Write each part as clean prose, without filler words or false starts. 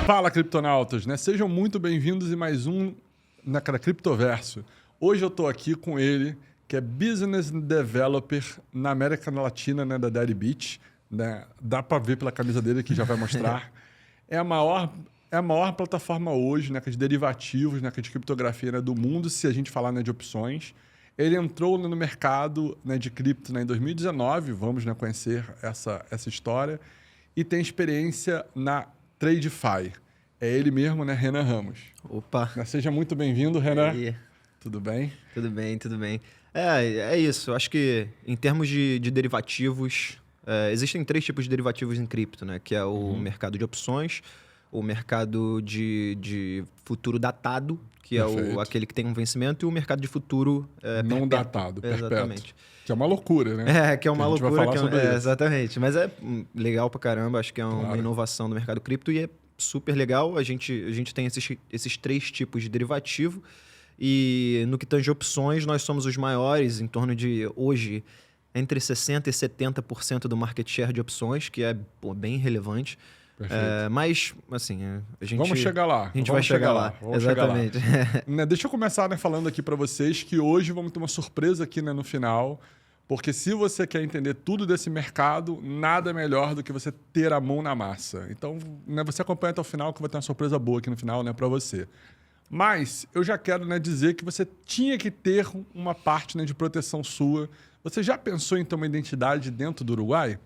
Fala, criptonautas, né? Sejam muito bem-vindos em mais um na Criptoverso. Hoje eu estou aqui com ele, que é Business Developer na América Latina, né, da Daddy Beach, né? Dá para ver pela camisa dele que já vai mostrar. É a maior plataforma hoje, né, de derivativos, né, de criptografia, né, do mundo, se a gente falar, né, de opções. Ele entrou no mercado, né, de cripto, né, em 2019, vamos, né, conhecer essa história, e tem experiência na TradeFi. É ele mesmo, né, Renan Ramos. Opa! Seja muito bem-vindo, Renan. E aí? Tudo bem? Tudo bem, tudo bem. É isso. Eu acho que em termos de derivativos, existem 3 tipos de derivativos em cripto, né? Que é o mercado de opções, o mercado de futuro datado, que é aquele que tem um vencimento, e o mercado de futuro não perpétuo. datado, perpétuo. Exatamente. Que é uma loucura, né? Que é uma loucura. Vai falar sobre isso. Exatamente. Mas é legal pra caramba. Acho que é uma Claro. inovação do mercado cripto e é super legal. A gente tem esses 3 tipos de derivativo. E no que tange opções, nós somos os maiores, em torno de, hoje, entre 60% e 70% do market share de opções, que é bem relevante. Mas, assim, a gente... Vamos chegar lá. A gente vai chegar lá. Exatamente. Né, deixa eu começar, né, falando aqui para vocês que hoje vamos ter uma surpresa aqui, né, no final, porque se você quer entender tudo desse mercado, nada melhor do que você ter a mão na massa. Então, né, você acompanha até o final que vai ter uma surpresa boa aqui no final, né, para você. Mas eu já quero, né, dizer que você tinha que ter uma parte, né, de proteção sua. Você já pensou em ter uma identidade dentro do Uruguai?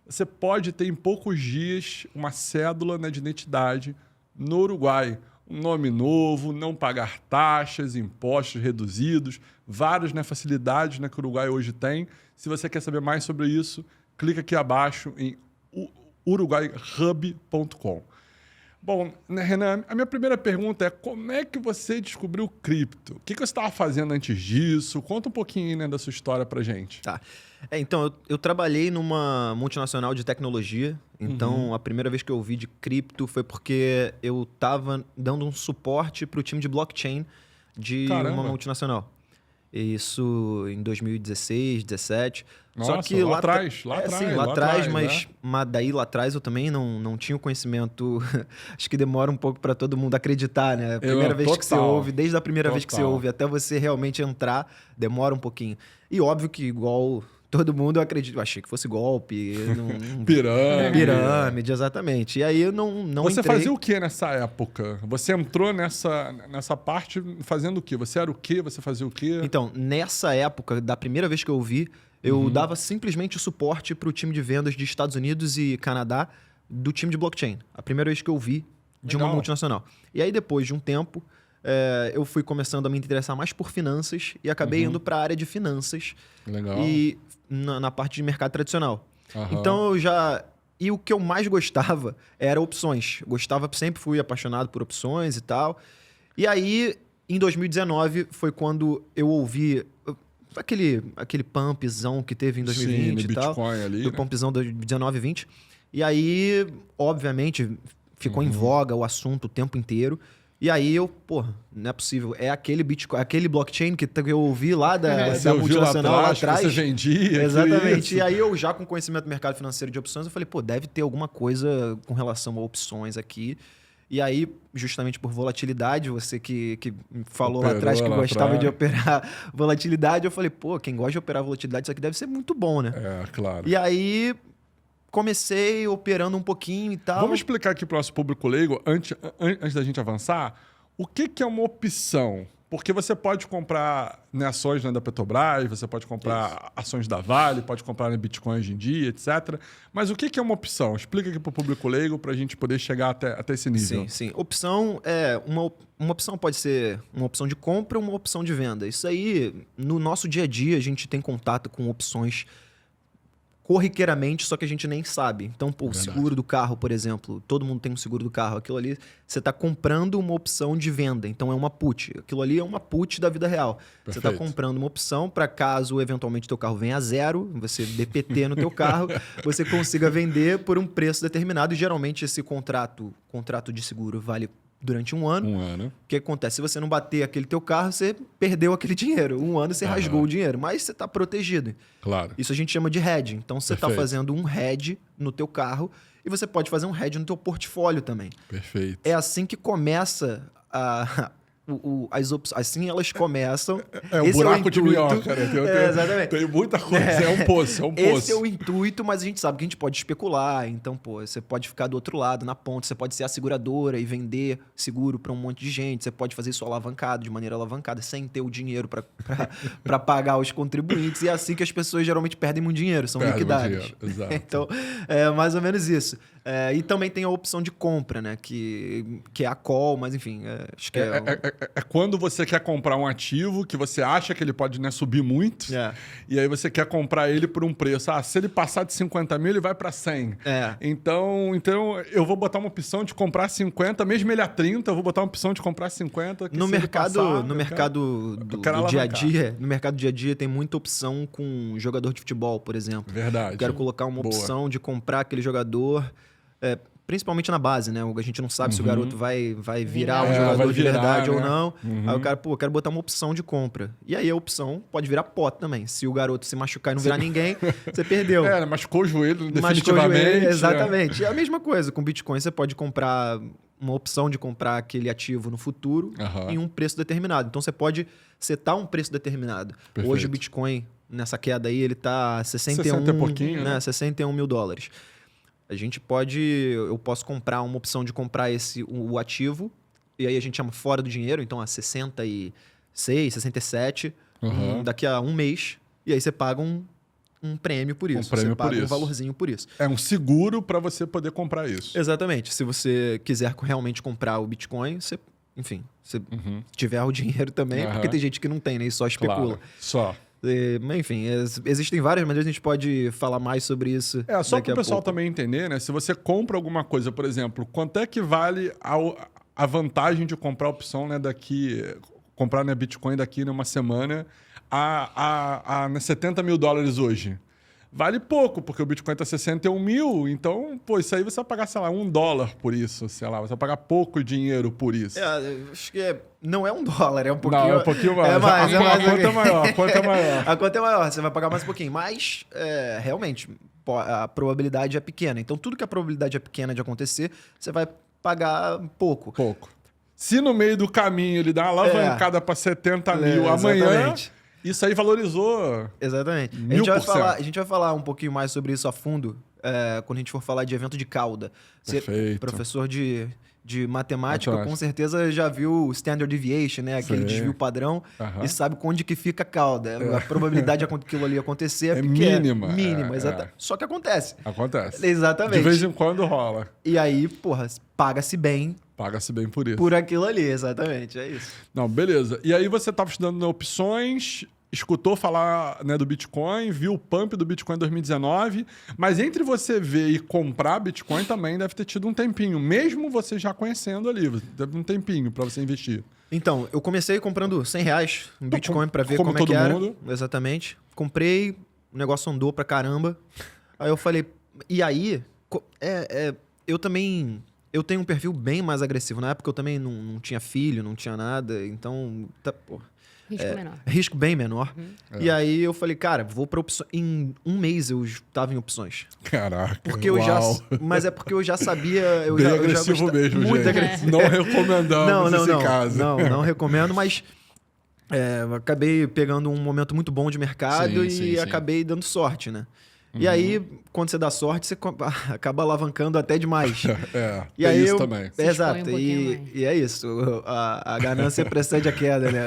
Você pode ter em poucos dias uma cédula, né, de identidade no Uruguai. Um nome novo, não pagar taxas, impostos reduzidos, várias, né, facilidades, né, que o Uruguai hoje tem. Se você quer saber mais sobre isso, clica aqui abaixo em uruguaihub.com. Bom, né, Renan, a minha primeira pergunta é como é que você descobriu cripto? O que você estava fazendo antes disso? Conta um pouquinho, né, da sua história pra gente. Tá. Então, eu trabalhei numa multinacional de tecnologia. Então, a primeira vez que eu ouvi de cripto foi porque eu estava dando um suporte para o time de blockchain de uma multinacional. Isso em 2016, 2017. Nossa, só que lá atrás, mas daí lá atrás eu também não tinha o conhecimento. Acho que demora um pouco para todo mundo acreditar, né? A primeira vez que você ouve, desde a primeira vez que você ouve até você realmente entrar, demora um pouquinho. E óbvio que igual todo mundo, eu acredito, eu achei que fosse golpe. Pirâmide, exatamente. E aí eu não Você entrei. fazia o que nessa época? Você entrou nessa parte fazendo o quê? Você era o quê? Você fazia o quê? Então, nessa época, da primeira vez que eu ouvi, eu dava simplesmente o suporte para o time de vendas de Estados Unidos e Canadá do time de blockchain. A primeira vez que eu vi de uma multinacional. E aí, depois de um tempo, eu fui começando a me interessar mais por finanças e acabei indo para a área de finanças. Legal. E na parte de mercado tradicional. Então, E o que eu mais gostava era opções. Sempre fui apaixonado por opções e tal. E aí, em 2019, foi quando eu ouvi aquele pumpzão que teve em 2020 e tal. Bitcoin ali, do pumpzão de 19 e 20. E aí, obviamente, ficou em voga o assunto o tempo inteiro. E aí não é possível. É aquele Bitcoin, aquele blockchain que eu ouvi lá da multinacional lá atrás. Você vendia. Exatamente. E aí eu já com conhecimento do mercado financeiro de opções, eu falei, deve ter alguma coisa com relação a opções aqui. E aí, justamente por volatilidade, você que falou lá atrás que gostava de operar volatilidade, eu falei, quem gosta de operar volatilidade, isso aqui deve ser muito bom, né? Claro. E aí comecei operando um pouquinho e tal. Vamos explicar aqui para o nosso público leigo, antes da gente avançar, o que é uma opção? Porque você pode comprar ações, né, da Petrobras, você pode comprar ações da Vale, pode comprar Bitcoin hoje em dia, etc. Mas o que é uma opção? Explica aqui para o público leigo para a gente poder chegar até esse nível. Sim. Opção uma opção pode ser uma opção de compra ou uma opção de venda. Isso aí, no nosso dia a dia, a gente tem contato com opções corriqueiramente, só que a gente nem sabe. Então, o seguro do carro, por exemplo, todo mundo tem um seguro do carro. Aquilo ali, você está comprando uma opção de venda. Então, é uma put. Aquilo ali é uma put da vida real. Perfeito. Você está comprando uma opção para caso, eventualmente, o teu carro venha a zero, você DPT no teu carro, você consiga vender por um preço determinado. E, geralmente, esse contrato de seguro vale durante um ano. Um ano. O que acontece? Se você não bater aquele teu carro, você perdeu aquele dinheiro. Um ano você rasgou o dinheiro, mas você está protegido. Claro. Isso a gente chama de hedge. Então você está Perfeito. fazendo um hedge no teu carro e você pode fazer um hedge no teu portfólio também. Perfeito. É assim que começa as opções. Assim elas começam. É um Esse buraco de intuito. minhoca, né? Exatamente. Tem muita coisa. É um poço, é um poço. Esse é o intuito, mas a gente sabe que a gente pode especular. Então, pô, você pode ficar do outro lado, na ponta. Você pode ser a seguradora e vender seguro para um monte de gente. Você pode fazer isso alavancado, de maneira alavancada, sem ter o dinheiro para pagar os contribuintes. E é assim que as pessoas geralmente perdem muito dinheiro, são Perde liquidadas. muito dinheiro, exato. Então, é mais ou menos isso. E também tem a opção de compra, né? Que é a call, mas enfim, acho que É quando você quer comprar um ativo que você acha que ele pode, né, subir muito, e aí você quer comprar ele por um preço. Se ele passar de 50 mil, ele vai para 100. Então, eu vou botar uma opção de comprar 50, mesmo ele a 30, eu vou botar uma opção de comprar 50. No mercado do dia a dia, no mercado do dia a dia tem muita opção com jogador de futebol, por exemplo. Verdade. Eu quero colocar uma opção de comprar aquele jogador... principalmente na base, né? A gente não sabe se o garoto vai virar um jogador de verdade, né? Ou não. Aí o cara, eu quero botar uma opção de compra. E aí a opção pode virar pot também. Se o garoto se machucar e não virar ninguém, você perdeu. Machucou o joelho definitivamente. Machucou o joelho, exatamente. E a mesma coisa, com Bitcoin você pode comprar uma opção de comprar aquele ativo no futuro em um preço determinado. Então você pode setar um preço determinado. Perfeito. Hoje o Bitcoin, nessa queda aí, ele tá 61 e pouquinho, né? 61 mil dólares. Eu posso comprar uma opção de comprar o ativo, e aí a gente chama fora do dinheiro, então a 66, 67, daqui a um mês, e aí você paga um prêmio por isso. Você paga um valorzinho por isso. É um seguro para você poder comprar isso. Exatamente. Se você quiser realmente comprar o Bitcoin, você tiver o dinheiro também, porque tem gente que não tem, né? E só especula. Claro, só. Mas, enfim, existem várias maneiras, a gente pode falar mais sobre isso. Só para o pessoal também entender, né? Se você compra alguma coisa, por exemplo, quanto é que vale a vantagem de comprar a opção, né, comprar, né, Bitcoin daqui numa semana a 70 mil dólares hoje? Vale pouco, porque o Bitcoin está 61 mil, então, isso aí você vai pagar, sei lá, $1 por isso, sei lá, você vai pagar pouco dinheiro por isso. Acho que não é $1, é um pouquinho... Não, é um pouquinho mais. A conta é maior, a conta é maior. A conta é maior, você vai pagar mais um pouquinho, mas, realmente, a probabilidade é pequena. Então, tudo que a probabilidade é pequena de acontecer, você vai pagar pouco. Pouco. Se no meio do caminho ele dá uma alavancada para 70 mil amanhã... Exatamente. Isso aí valorizou. Exatamente. 1000%. A gente vai falar um pouquinho mais sobre isso a fundo quando a gente for falar de evento de cauda. Você, Perfeito. professor de matemática, com certeza já viu o Standard Deviation, né? Aquele desvio padrão, e sabe onde que fica a cauda. A probabilidade de aquilo ali acontecer é pequena. Mínima. Exatamente. Só que acontece. Acontece. Exatamente. De vez em quando rola. E aí, paga-se bem. Paga-se bem por isso. Por aquilo ali, exatamente. É isso. Não, beleza. E aí você estava estudando opções, escutou falar, né, do Bitcoin, viu o pump do Bitcoin em 2019, mas entre você ver e comprar Bitcoin também deve ter tido um tempinho, mesmo você já conhecendo ali, deve ter um tempinho para você investir. Então, eu comecei comprando R$100 em Bitcoin para ver como é que era. Mundo. Exatamente. Comprei, o negócio andou pra caramba. Aí eu falei, e aí, eu também... Eu tenho um perfil bem mais agressivo. Na época eu também não tinha filho, não tinha nada, então... Risco menor. Risco bem menor. E aí eu falei, cara, vou para opções. Em um mês eu estava em opções. Caraca. Porque mas é porque eu já sabia. Bem agressivo mesmo, muito gente. agressivo. Não recomendamos esse caso. Não recomendo, mas acabei pegando um momento muito bom de mercado e acabei dando sorte, né? E aí, quando você dá sorte, você acaba alavancando até demais. E aí isso também. Exato. E é isso. A ganância precede a queda, né?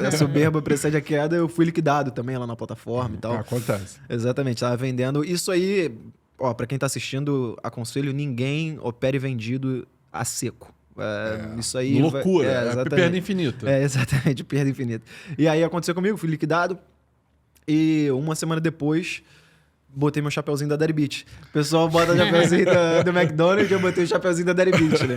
A soberba precede a queda. Eu fui liquidado também lá na plataforma e tal. Acontece. Exatamente. Estava vendendo. Isso aí, para quem está assistindo, aconselho, ninguém opere vendido a seco. Isso aí... Loucura. Perda infinita. Exatamente. Perda infinita. E aí aconteceu comigo, fui liquidado. E uma semana depois... botei meu chapeuzinho da Deribit. O pessoal bota o chapeuzinho do McDonald's, eu botei o chapeuzinho da Deribit, né?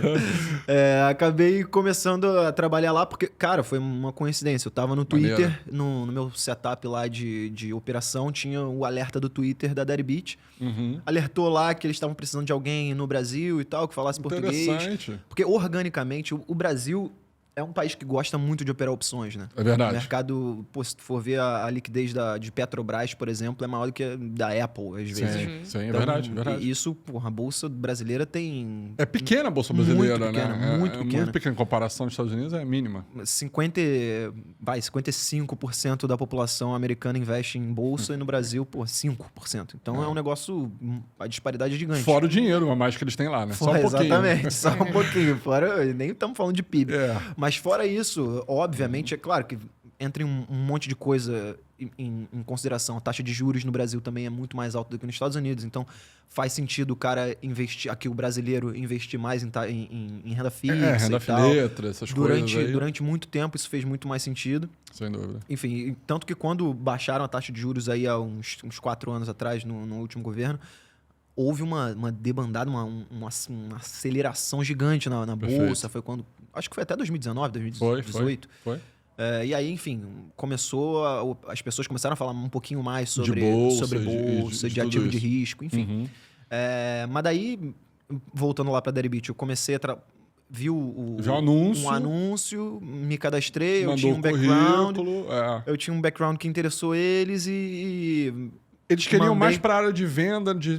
Acabei começando a trabalhar lá porque, cara, foi uma coincidência. Eu tava no Twitter, no meu setup lá de operação, tinha o alerta do Twitter da Deribit. Alertou lá que eles estavam precisando de alguém no Brasil e tal, que falasse português. Interessante. Porque, organicamente, o Brasil é um país que gosta muito de operar opções, né? É verdade. O mercado, pô, se tu for ver a liquidez de Petrobras, por exemplo, é maior do que a da Apple, às vezes. Sim, é Então, verdade, verdade. Isso, porra, a bolsa brasileira tem... É pequena a Bolsa Brasileira, Muito pequena, né? muito pequena. Muito pequena. Em comparação aos Estados Unidos, é mínima. 55% da população americana investe em bolsa e no Brasil, pô, 5%. Então é um negócio... A disparidade é gigante. Fora o dinheiro a mais que eles têm lá, né? Só um pouquinho. Exatamente, só um pouquinho. Fora, nem estamos falando de PIB. É. Mas fora isso, obviamente, é claro que entra um monte de coisa em consideração. A taxa de juros no Brasil também é muito mais alta do que nos Estados Unidos. Então, faz sentido o cara investir, aqui o brasileiro investir mais em renda fixa Renda e tal. letra, essas coisas aí. Durante muito tempo, isso fez muito mais sentido. Sem dúvida. Enfim, tanto que quando baixaram a taxa de juros aí há uns 4 anos atrás, no último governo, houve uma debandada, uma aceleração gigante na bolsa. Foi quando... Acho que foi até 2019, 2018. Foi. E aí, enfim, as pessoas começaram a falar um pouquinho mais sobre bolsa, de ativo de isso. risco, enfim. Mas daí, voltando lá para a Deribit, eu comecei a... Vi um anúncio, me cadastrei, eu tinha um background. Eu tinha um background que interessou eles e eles queriam mais para a área de venda, de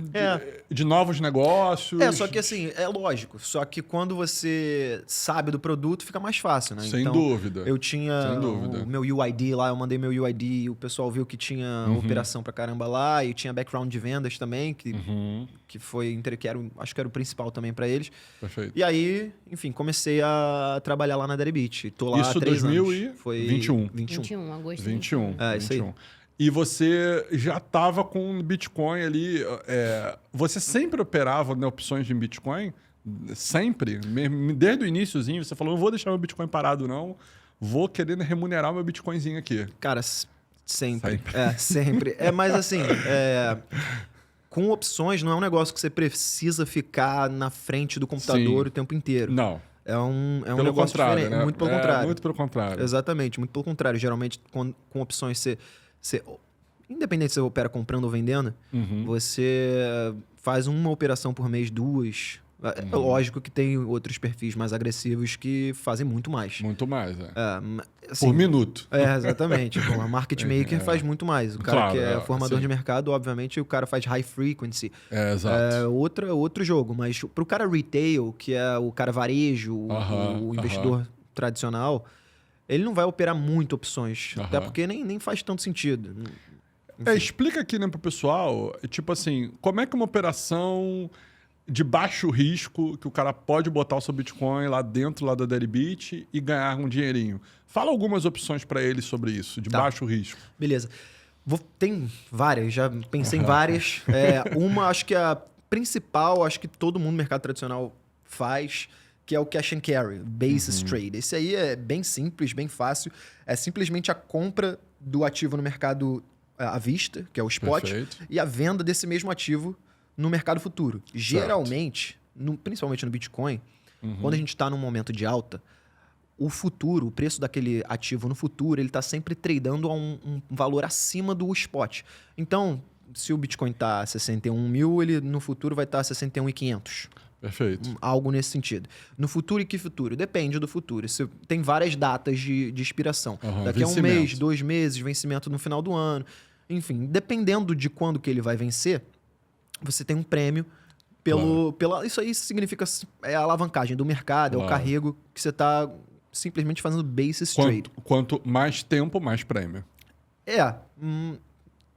novos negócios. Só que assim, é lógico. Só que quando você sabe do produto, fica mais fácil, né? Sem então, dúvida. Eu tinha o meu UID lá, eu mandei meu UID, o pessoal viu que tinha operação pra caramba lá, e tinha background de vendas também, que foi, acho que era o principal também para eles. Perfeito. E aí, enfim, comecei a trabalhar lá na Deribit. Tô lá isso há 3 anos. 2021. 21, agosto de 21. 21. Isso aí. E você já estava com Bitcoin ali. Você sempre operava, né, opções de Bitcoin? Sempre? Desde o iniciozinho, você falou, não vou deixar meu Bitcoin parado, não. Vou querer remunerar meu Bitcoinzinho aqui. Cara, sempre. Sempre. Mas assim, com opções não é um negócio que você precisa ficar na frente do computador o tempo inteiro. Não. É um negócio diferente. Né? Muito pelo contrário. Muito pelo contrário. Exatamente, muito pelo contrário. Geralmente, com opções, independente se você opera comprando ou vendendo, você faz uma operação por mês, 2. É lógico que tem outros perfis mais agressivos que fazem muito mais. Muito mais, assim, por minuto. Exatamente. Bom, a market maker faz muito mais. O cara que é formador de mercado, obviamente, o cara faz high frequency. Exato. Outro jogo. Mas pro cara retail, que é o cara varejo, o investidor tradicional, ele não vai operar muito opções. Até porque nem faz tanto sentido. Explica aqui, né, pro pessoal, tipo assim, como é que uma operação de baixo risco, que o cara pode botar o seu Bitcoin lá dentro lá da Deribit e ganhar um dinheirinho. Fala algumas opções para ele sobre isso, de baixo risco. Beleza. Tem várias, já pensei em várias. Uma, acho que a principal, acho que todo mundo no mercado tradicional faz, que é o cash and carry, basis trade. Esse aí é bem simples, bem fácil. É simplesmente a compra do ativo no mercado à vista, que é o spot, Perfeito. e a venda desse mesmo ativo no mercado futuro. Geralmente, principalmente no Bitcoin, quando a gente está num momento de alta, o preço daquele ativo no futuro, ele está sempre tradando a um valor acima do spot. Então, se o Bitcoin está a 61 mil, ele no futuro vai estar a 61.500. Perfeito. Algo nesse sentido. No futuro e que futuro? Depende do futuro. Tem várias datas de expiração. Daqui a um mês, 2 meses, vencimento no final do ano. Enfim, dependendo de quando que ele vai vencer, você tem um prêmio isso aí significa a alavancagem do mercado, é o carrego que você está simplesmente fazendo basis trade. Quanto mais tempo, mais prêmio.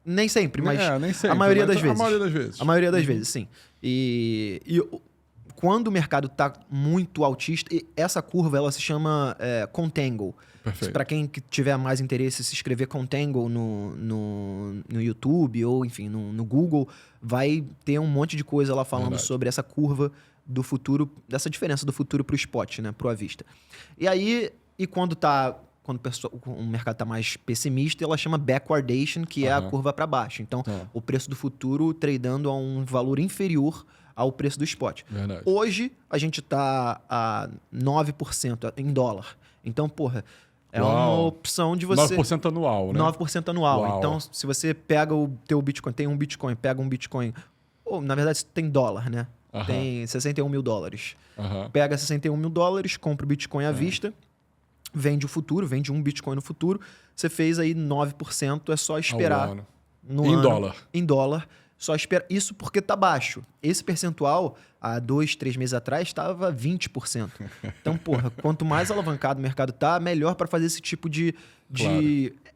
Nem sempre, mas nem sempre, a maioria das vezes. A maioria das vezes. A maioria das vezes, sim. E quando o mercado está muito altista, essa curva ela se chama contango. Para quem que tiver mais interesse, se escrever contango no YouTube ou, enfim, no Google, vai ter um monte de coisa lá falando sobre essa curva do futuro, dessa diferença do futuro para o spot, né, para o à vista. E aí, quando quando o mercado está mais pessimista, ela chama backwardation, que é a curva para baixo. Então, o preço do futuro tradeando a um valor inferior ao preço do spot. Verdade. Hoje, a gente está a 9% em dólar. Então, porra, é uma opção de você... 9% anual, né? 9% anual. Uau. Então, se você pega o teu Bitcoin, tem um Bitcoin, pega um Bitcoin... Ou, na verdade, tem dólar, né? Tem 61 mil dólares. Pega 61 mil dólares, compra o Bitcoin à vista, vende o futuro, vende um Bitcoin no futuro. Você fez aí 9%, é só esperar. Em dólar. Em dólar. Só espera. Isso porque tá baixo. Esse percentual, há 2, 3 meses atrás, estava 20%. Então, porra, quanto mais alavancado o mercado tá, melhor para fazer esse tipo de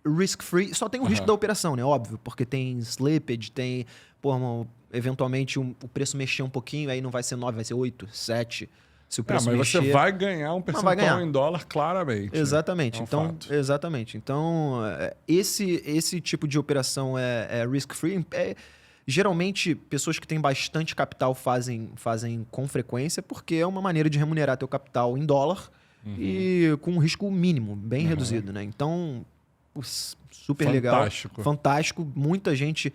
risk-free. Só tem o risco da operação, né? Óbvio, porque tem slippage, tem... Porra, eventualmente o preço mexer um pouquinho, aí não vai ser 9, vai ser 8, 7. Se o preço mas mexer, você vai ganhar um percentual em dólar, claramente. Exatamente. É um Então, fato. exatamente. Então, esse tipo de operação é risk-free. Geralmente, pessoas que têm bastante capital fazem com frequência, porque é uma maneira de remunerar teu capital em dólar e com um risco mínimo, bem reduzido, né? Então, super legal. Fantástico. Muita gente,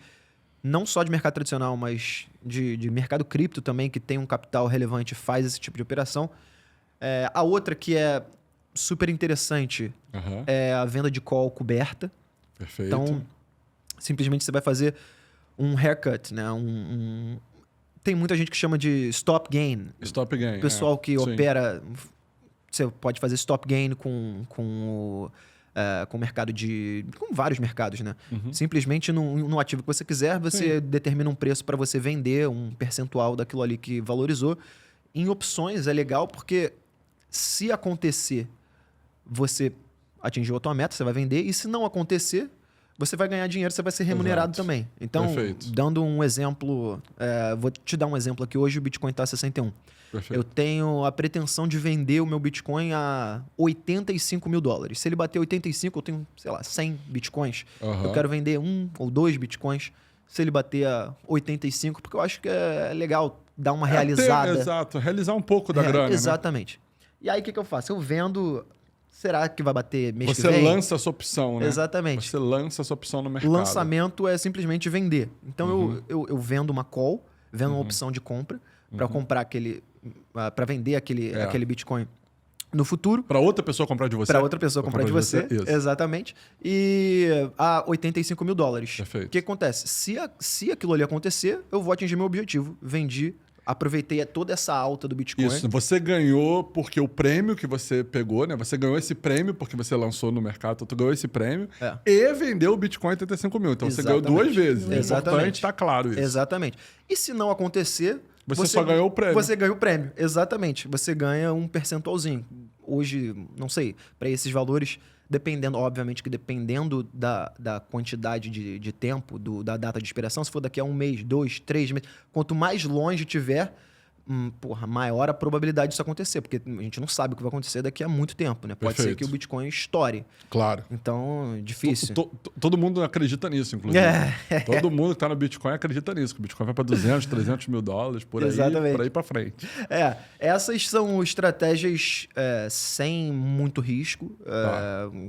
não só de mercado tradicional, mas de mercado cripto também, que tem um capital relevante, faz esse tipo de operação. A outra que é super interessante é a venda de call coberta. Perfeito. Então, simplesmente você vai fazer um haircut, né? Tem muita gente que chama de stop gain. Stop gain. O pessoal que opera... Você pode fazer stop gain com o mercado com vários mercados, né? Simplesmente no ativo que você quiser, você determina um preço para você vender um percentual daquilo ali que valorizou. Em opções é legal porque se acontecer, você atingiu a tua meta, você vai vender. E se não acontecer, você vai ganhar dinheiro, você vai ser remunerado também. Então, dando um exemplo, vou te dar um exemplo aqui. Hoje o Bitcoin está a 61. Perfeito. Eu tenho a pretensão de vender o meu Bitcoin a 85 mil dólares. Se ele bater 85, eu tenho, sei lá, 100 Bitcoins. Eu quero vender 1 ou 2 Bitcoins. Se ele bater a 85, porque eu acho que é legal dar uma realizada. Exato, realizar um pouco da grana, exatamente. E aí, o que eu faço? Eu vendo... Será que vai bater mês que vem? Você vem? lança a sua opção, né? Exatamente. Você lança a sua opção no mercado. Lançamento é simplesmente vender. Então, eu vendo uma call, vendo uma opção de compra, para comprar para vender aquele Bitcoin no futuro. Para outra pessoa comprar de você. Para outra pessoa comprar de você. Isso. Exatamente. E a 85 mil dólares. Perfeito. O que acontece? Se aquilo ali acontecer, eu vou atingir meu objetivo. Vendi, aproveitei toda essa alta do Bitcoin. Isso, você ganhou porque o prêmio que você pegou, né? Você ganhou esse prêmio porque você lançou no mercado, então tu ganhou esse prêmio e vendeu o Bitcoin 85 mil. Então você ganhou 2 vezes. É importante, tá claro isso. Exatamente. E se não acontecer... Você só ganhou o prêmio. Você ganha o prêmio, exatamente. Você ganha um percentualzinho. Hoje, não sei, para esses valores, obviamente que dependendo da quantidade de tempo, da data de expiração, se for daqui a 1 mês, 2, 3 meses, quanto mais longe tiver, maior a probabilidade disso acontecer, porque a gente não sabe o que vai acontecer daqui a muito tempo, né? Pode ser que o Bitcoin estoure. Claro. Então, difícil. Todo mundo acredita nisso, inclusive. Todo mundo que está no Bitcoin acredita nisso, que o Bitcoin vai para 200, 300 mil dólares, por aí para frente. Essas são estratégias sem muito risco,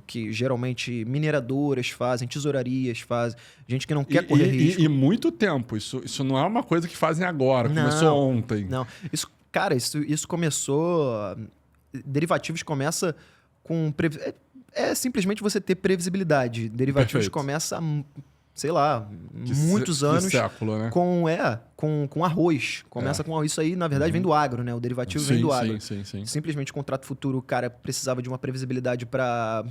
que geralmente mineradoras fazem, tesourarias fazem, gente que não quer correr risco. E muito tempo. Isso não é uma coisa que fazem agora, começou ontem. Não. Isso começou... Derivativos começa com... simplesmente você ter previsibilidade. Derivativos começa, sei lá, muitos anos... século, né? Com arroz. Começa com isso aí, na verdade, vem do agro, né? O derivativo vem do agro. Sim. Simplesmente contrato futuro, o cara precisava de uma previsibilidade para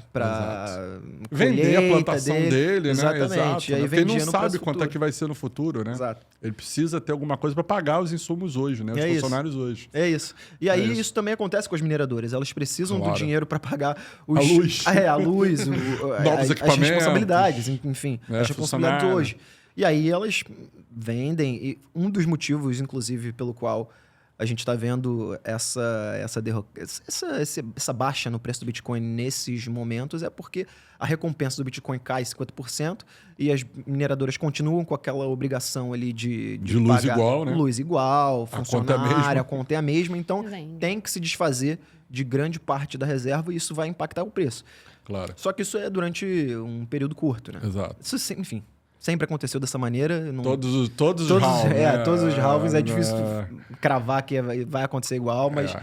vender a plantação dele, exatamente. né? Exato. E aí porque ele não no sabe quanto é que vai ser no futuro, né? Exato. Ele precisa ter alguma coisa para pagar os insumos hoje, né? Os funcionários hoje. É isso. E aí isso também acontece com as mineradoras. Elas precisam do dinheiro para pagar a luz. A luz, novos equipamentos. as responsabilidades, enfim. As responsabilidades hoje. E aí elas vendem. E um dos motivos, inclusive, pelo qual a gente está vendo essa baixa no preço do Bitcoin nesses momentos é porque a recompensa do Bitcoin cai 50% e as mineradoras continuam com aquela obrigação ali de luz pagar igual, né? Luz igual, funcionária, a conta é a mesma. Então, tem que se desfazer de grande parte da reserva e isso vai impactar o preço. Claro. Só que isso é durante um período curto, né? Exato. Isso, enfim, sempre aconteceu dessa maneira. Não... Todos os halvings, né? todos os halvings é difícil cravar que vai acontecer igual, mas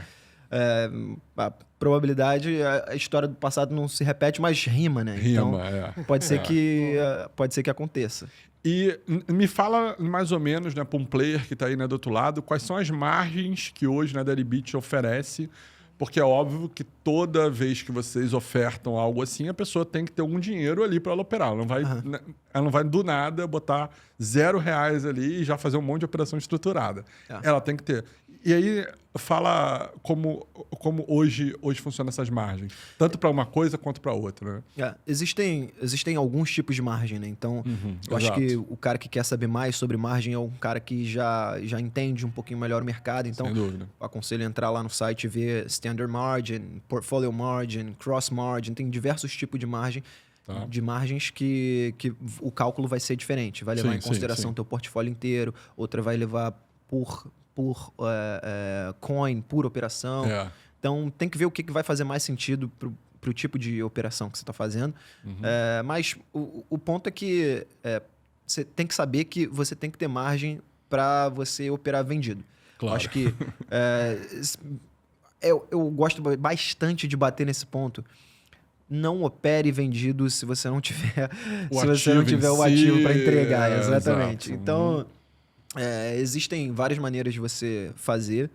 a probabilidade, a história do passado não se repete, mas rima, né? Então, pode ser que aconteça. E me fala mais ou menos, né, para um player que está aí, né, do outro lado, quais são as margens que hoje, né, a Deribit oferece, porque é óbvio que toda vez que vocês ofertam algo assim, a pessoa tem que ter algum dinheiro ali para ela operar. Ela não vai do nada botar R$0 ali e já fazer um monte de operação estruturada. Ela tem que ter. E aí, fala como hoje funcionam essas margens. Tanto para uma coisa quanto para outra, né? Existem alguns tipos de margem, né? Então, eu acho que o cara que quer saber mais sobre margem é um cara que já entende um pouquinho melhor o mercado. Então, sem dúvida. Eu aconselho a entrar lá no site e ver Standard Margin, Portfolio Margin, Cross Margin. Tem diversos tipos de margem. De margens que o cálculo vai ser diferente. Vai levar em consideração o teu portfólio inteiro. Outra vai levar por coin, por operação. Então, tem que ver o que vai fazer mais sentido para o tipo de operação que você está fazendo. Mas o ponto é que você tem que saber que você tem que ter margem para você operar vendido. Claro. Acho que eu gosto bastante de bater nesse ponto. Não opere vendido se você não tiver o ativo para entregar. Exatamente. Então... existem várias maneiras de você fazer.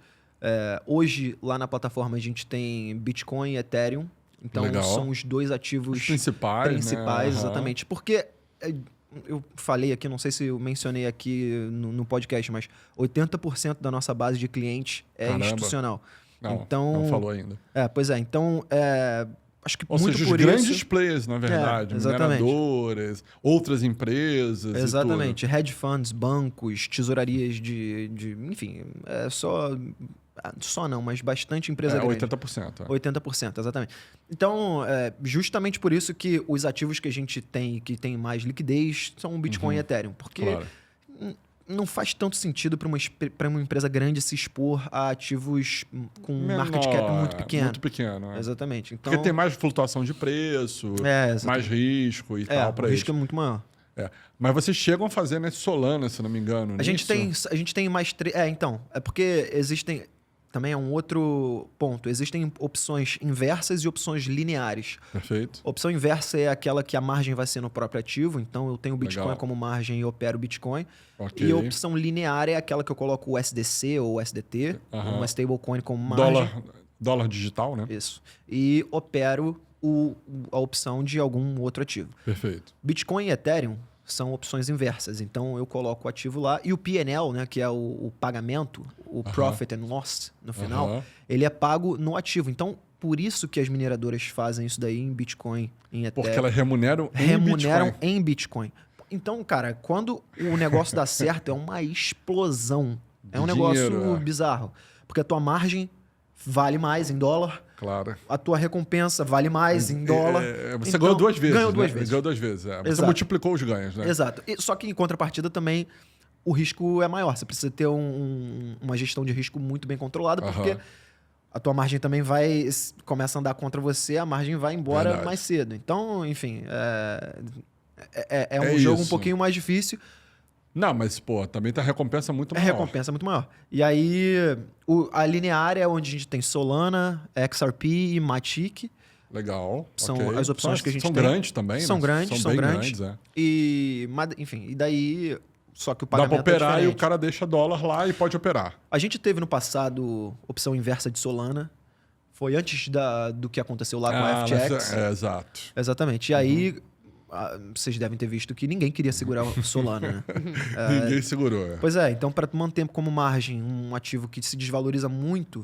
Hoje, lá na plataforma, a gente tem Bitcoin e Ethereum. Então, são os dois ativos os principais, né? Exatamente. Porque eu falei aqui, não sei se eu mencionei aqui no podcast, mas 80% da nossa base de clientes é institucional. Não falou ainda. Pois é. Então, acho que Ou muito seja, por os grandes isso... players, na verdade. Mineradoras, outras empresas. Exatamente. Hedge funds, bancos, tesourarias enfim, só não, mas bastante empresa grande. 80%. 80%, exatamente. Então, justamente por isso que os ativos que a gente tem, que tem mais liquidez, são o Bitcoin e Ethereum. Porque não faz tanto sentido para uma empresa grande se expor a ativos com market cap muito pequeno. Muito pequeno. Exatamente. Então, porque tem mais flutuação de preço, mais risco e tal. O risco é muito maior. Mas vocês chegam a fazer, né, Solana, se não me engano. A gente tem mais... então, é porque existem... Também é um outro ponto. Existem opções inversas e opções lineares. Perfeito. A opção inversa é aquela que a margem vai ser no próprio ativo. Então, eu tenho o Bitcoin como margem e opero o Bitcoin. E a opção linear é aquela que eu coloco o SDC ou o SDT, uma stablecoin como margem. Dólar digital, né? Isso. E opero a opção de algum outro ativo. Perfeito. Bitcoin e Ethereum são opções inversas. Então, eu coloco o ativo lá e o P&L, né, que é o pagamento, o Profit and Loss no final, ele é pago no ativo. Então, por isso que as mineradoras fazem isso daí em Bitcoin, em Ethereum. Porque elas remuneram em Bitcoin. Então, cara, quando o negócio dá certo, é uma explosão. É um negócio bizarro. Porque a tua margem vale mais em dólar. Claro. A tua recompensa vale mais em dólar. Você ganhou duas vezes. Ganhou duas vezes. Ganhou 2 vezes. Você multiplicou os ganhos, né? Exato. Só que em contrapartida também o risco é maior. Você precisa ter uma gestão de risco muito bem controlada, porque a tua margem também começa a andar contra você, a margem vai embora mais cedo. Então, enfim, é um jogo um pouquinho mais difícil. Não, mas, também tem a recompensa muito maior. A recompensa muito maior. E aí, a linear é onde a gente tem Solana, XRP e Matic. Legal. São as opções que a gente tem. São grandes também, São né? grandes, são grandes. Enfim, e daí... Só que o pagamento dá pra operar e o cara deixa dólar lá e pode operar. A gente teve no passado opção inversa de Solana. Foi antes do que aconteceu lá com a FTX. Exato. Exatamente. E aí... vocês devem ter visto que ninguém queria segurar o Solana, né? Ninguém segurou. Pois é, então para manter como margem um ativo que se desvaloriza muito,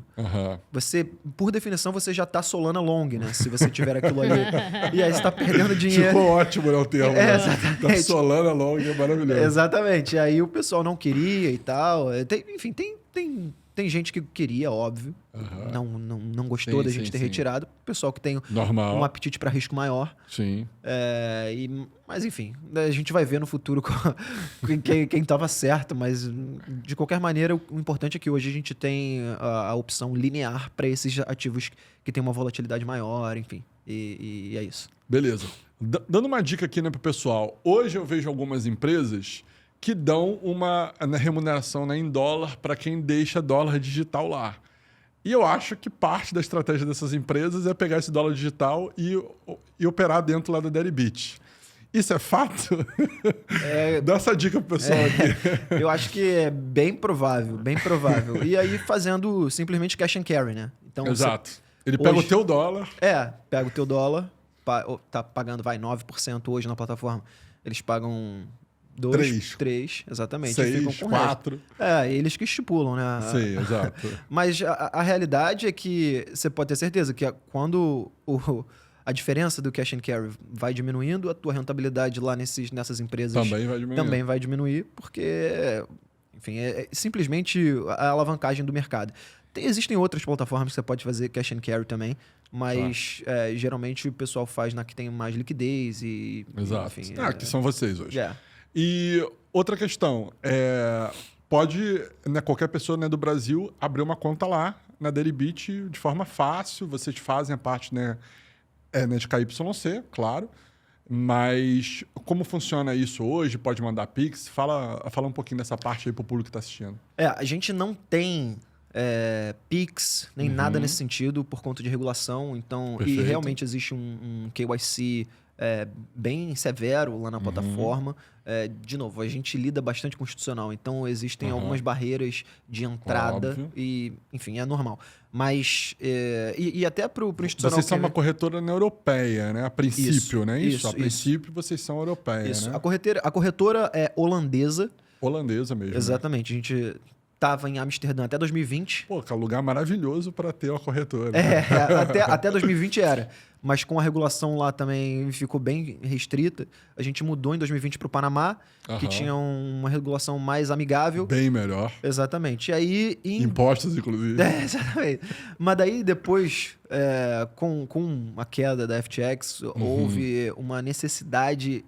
você, por definição, você já tá Solana long, né? Se você tiver aquilo ali. E aí você tá perdendo dinheiro. Ficou ótimo, né, o termo. Exatamente. Tá Solana long, é maravilhoso. Exatamente. E aí o pessoal não queria e tal. Enfim, tem Tem gente que queria, óbvio. Não gostou da gente ter retirado. Pessoal que tem Normal. um apetite para risco maior. Sim. Mas, enfim, a gente vai ver no futuro quem estava certo. Mas, de qualquer maneira, o importante é que hoje a gente tem a opção linear para esses ativos que tem uma volatilidade maior, enfim. E é isso. Beleza. Dando uma dica aqui, né, pro pessoal. Hoje eu vejo algumas empresas que dão uma remuneração, né, em dólar para quem deixa dólar digital lá. E eu acho que parte da estratégia dessas empresas é pegar esse dólar digital e operar dentro lá da Deribit. Isso é fato? Dá essa dica pro pessoal aqui. Eu acho que é bem provável, bem provável. E aí fazendo simplesmente cash and carry, né? Então, Exato. Ele pega o teu dólar. Pega o teu dólar, tá pagando, 9% hoje na plataforma. Eles pagam 3, exatamente. 6, 4. Eles que estipulam, né? Sim, exato. Mas a realidade é que você pode ter certeza que quando a diferença do cash and carry vai diminuindo, a tua rentabilidade lá nessas empresas também vai diminuir, porque, enfim, é simplesmente a alavancagem do mercado. Existem outras plataformas que você pode fazer cash and carry também, mas geralmente o pessoal faz na que tem mais liquidez e... Exato. Enfim, que são vocês hoje. E outra questão, pode, né, qualquer pessoa, né, do Brasil abrir uma conta lá na Deribit de forma fácil, vocês fazem a parte, né, de KYC, claro, mas como funciona isso hoje? Pode mandar Pix? Fala um pouquinho dessa parte aí para o público que está assistindo. A gente não tem Pix, nem nada nesse sentido por conta de regulação, então, e realmente existe um KYC bem severo lá na plataforma. De novo, a gente lida bastante com o institucional, então existem algumas barreiras de entrada. Óbvio. E, enfim, é normal. Mas, e até para o institucional... Vocês são uma corretora europeia, né? A princípio, né? Isso, a princípio, vocês são europeias, né? A corretora é holandesa. Holandesa mesmo. Exatamente. A gente estava em Amsterdã até 2020. Pô, que é um lugar maravilhoso para ter uma corretora. Até 2020 era. Mas com a regulação lá também ficou bem restrita. A gente mudou em 2020 para o Panamá, que tinha uma regulação mais amigável. Bem melhor. Exatamente. E aí... Impostos, inclusive. Exatamente. Mas daí depois, com a queda da FTX, houve uma necessidade...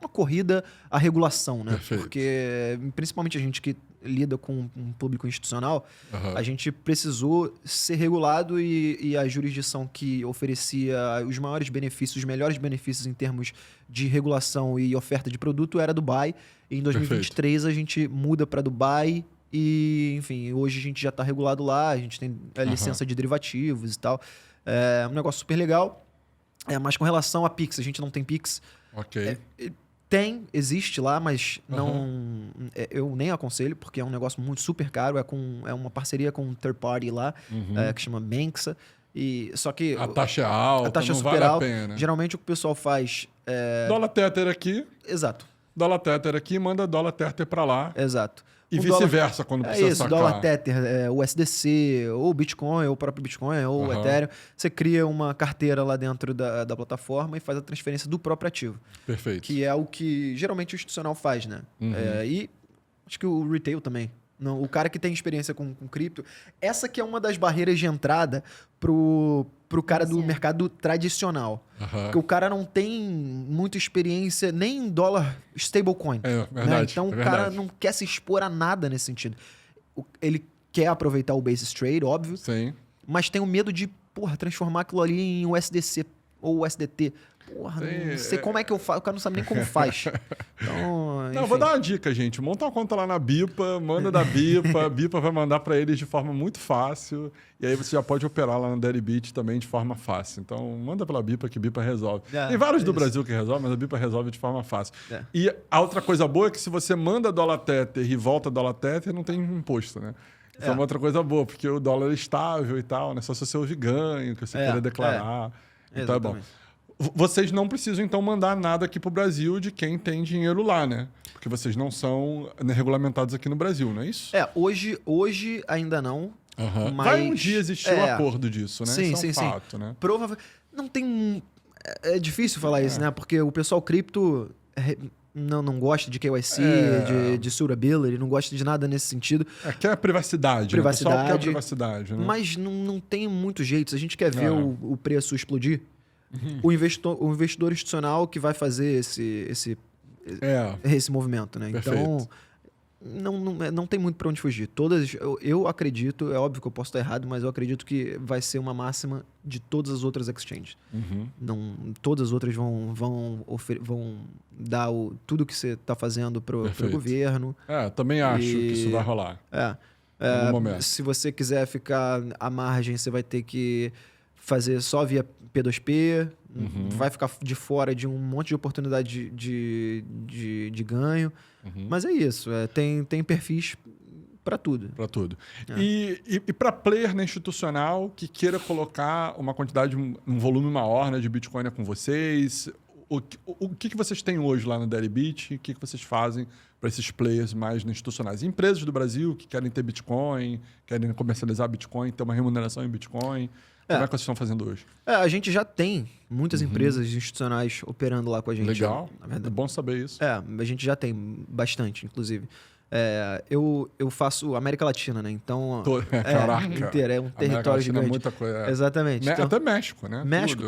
uma corrida à regulação, né? Perfeito. Porque, principalmente a gente que lida com um público institucional, a gente precisou ser regulado e a jurisdição que oferecia os maiores benefícios, os melhores benefícios em termos de regulação e oferta de produto era Dubai. E em 2023 a gente muda para Dubai e, enfim, hoje a gente já está regulado lá, a gente tem a licença de derivativos e tal. É um negócio super legal. Mas com relação a Pix, a gente não tem Pix. Ok. Existe lá, mas não, eu nem aconselho, porque é um negócio muito super caro. É uma parceria com um third party lá, que chama Banxa. Só que a taxa é alta, a taxa não super vale alta. a pena. Geralmente o que o pessoal faz Dólar Tether aqui. Exato. Dólar Tether aqui, manda dólar Tether para lá. Exato. E vice-versa, quando precisa sacar. Dólar Tether, USDC, ou Bitcoin, ou o próprio Bitcoin, ou Ethereum. Você cria uma carteira lá dentro da plataforma e faz a transferência do próprio ativo. Perfeito. Que é o que geralmente o institucional faz, né? E acho que o retail também. Não, o cara que tem experiência com cripto. Essa que é uma das barreiras de entrada pro cara do mercado tradicional. Porque o cara não tem muita experiência nem em dólar stablecoin. Verdade. Né? Então o cara não quer se expor a nada nesse sentido. Ele quer aproveitar o basis trade, óbvio. Sim. Mas tem o medo de, transformar aquilo ali em USDC ou USDT. Não sei como é que eu faço. O cara não sabe nem como faz. Então, não, vou dar uma dica, gente. Monta uma conta lá na Bipa, manda da Bipa. A Bipa vai mandar para eles de forma muito fácil. E aí você já pode operar lá no Deribit também de forma fácil. Então, manda pela Bipa que Bipa resolve. Tem vários do Brasil que resolvem, mas a Bipa resolve de forma fácil. E a outra coisa boa é que se você manda dólar Tether e volta dólar Tether, não tem imposto, né? Isso é uma outra coisa boa, porque o dólar é estável e tal, né? Só se você houve ganho, que você queira declarar. Então é bom. Vocês não precisam, então, mandar nada aqui para o Brasil de quem tem dinheiro lá, né? Porque vocês não são regulamentados aqui no Brasil, não é isso? Hoje ainda não. Mas vai um dia existir um acordo disso, né? Sim, isso é um sim, fato, né? Não tem... É difícil falar isso, né? Porque o pessoal cripto não gosta de KYC, de suitability, não gosta de nada nesse sentido. Quer privacidade. Privacidade. Né? O pessoal quer privacidade. Né? Mas não tem muitos jeitos. A gente quer ver o preço explodir. O investidor institucional que vai fazer esse movimento, né? Perfeito. Então, não tem muito para onde fugir. Eu acredito, é óbvio que eu posso estar errado, mas eu acredito que vai ser uma máxima de todas as outras exchanges. Todas as outras vão dar tudo que você está fazendo para o governo. Também acho que isso vai rolar. Se você quiser ficar à margem, você vai ter que fazer só via P2P, vai ficar de fora de um monte de oportunidade de ganho. Mas é isso, tem perfis para tudo. Para tudo. E para player institucional que queira colocar uma quantidade, um volume maior, né, de Bitcoin com vocês, o que vocês têm hoje lá no Deribit? O que vocês fazem para esses players mais institucionais? Empresas do Brasil que querem ter Bitcoin, querem comercializar Bitcoin, ter uma remuneração em Bitcoin. Como é que vocês estão fazendo hoje? A gente já tem muitas empresas institucionais operando lá com a gente. Legal. É bom saber isso. A gente já tem bastante, inclusive. Eu faço América Latina, né? Então, caraca. inteira, é um território gigante. É muita coisa. Exatamente. Então, até México, né? México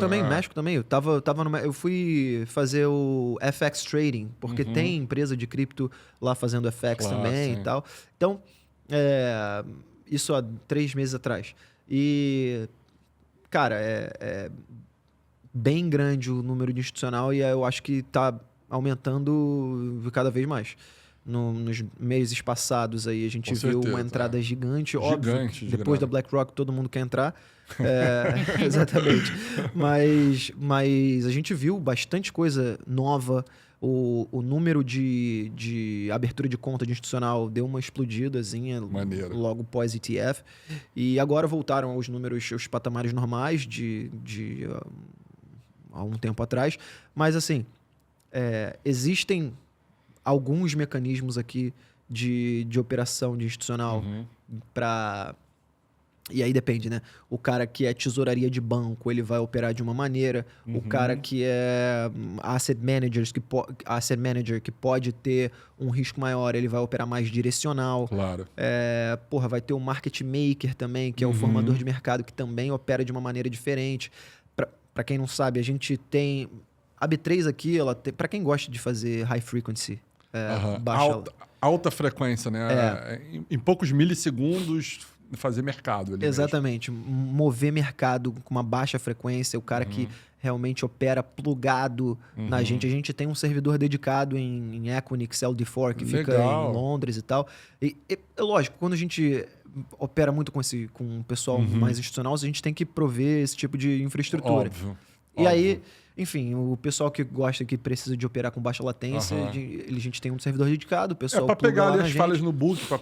também. Eu fui fazer o FX Trading, porque tem empresa de cripto lá fazendo FX também e tal. Então, isso há 3 meses atrás. E, cara, é bem grande o número de institucional e eu acho que está aumentando cada vez mais. Nos meses passados aí a gente viu uma entrada gigante, óbvio. Depois da BlackRock todo mundo quer entrar. Exatamente. Mas a gente viu bastante coisa nova. O número de abertura de conta de institucional deu uma explodidazinha logo pós-ETF. E agora voltaram aos números, os patamares normais há um tempo atrás. Mas assim, existem alguns mecanismos aqui de operação de institucional para... E aí depende, né? O cara que é tesouraria de banco, ele vai operar de uma maneira. O cara que é asset manager, que pode ter um risco maior, ele vai operar mais direcional. Claro. Vai ter o market maker também, que é o formador de mercado, que também opera de uma maneira diferente. Para quem não sabe, a gente tem... A B3 aqui, ela tem... Para quem gosta de fazer high frequency, alta frequência, né? Em poucos milissegundos fazer mercado. Exatamente. Mover mercado com uma baixa frequência, o cara que realmente opera plugado na gente. A gente tem um servidor dedicado em Equinix LD4 que fica em Londres e tal. E lógico, quando a gente opera muito com o pessoal mais institucional, a gente tem que prover esse tipo de infraestrutura. Óbvio. Aí... Enfim, o pessoal que gosta, que precisa de operar com baixa latência, a gente tem um servidor dedicado, o pessoal para pegar ali as falhas no book, para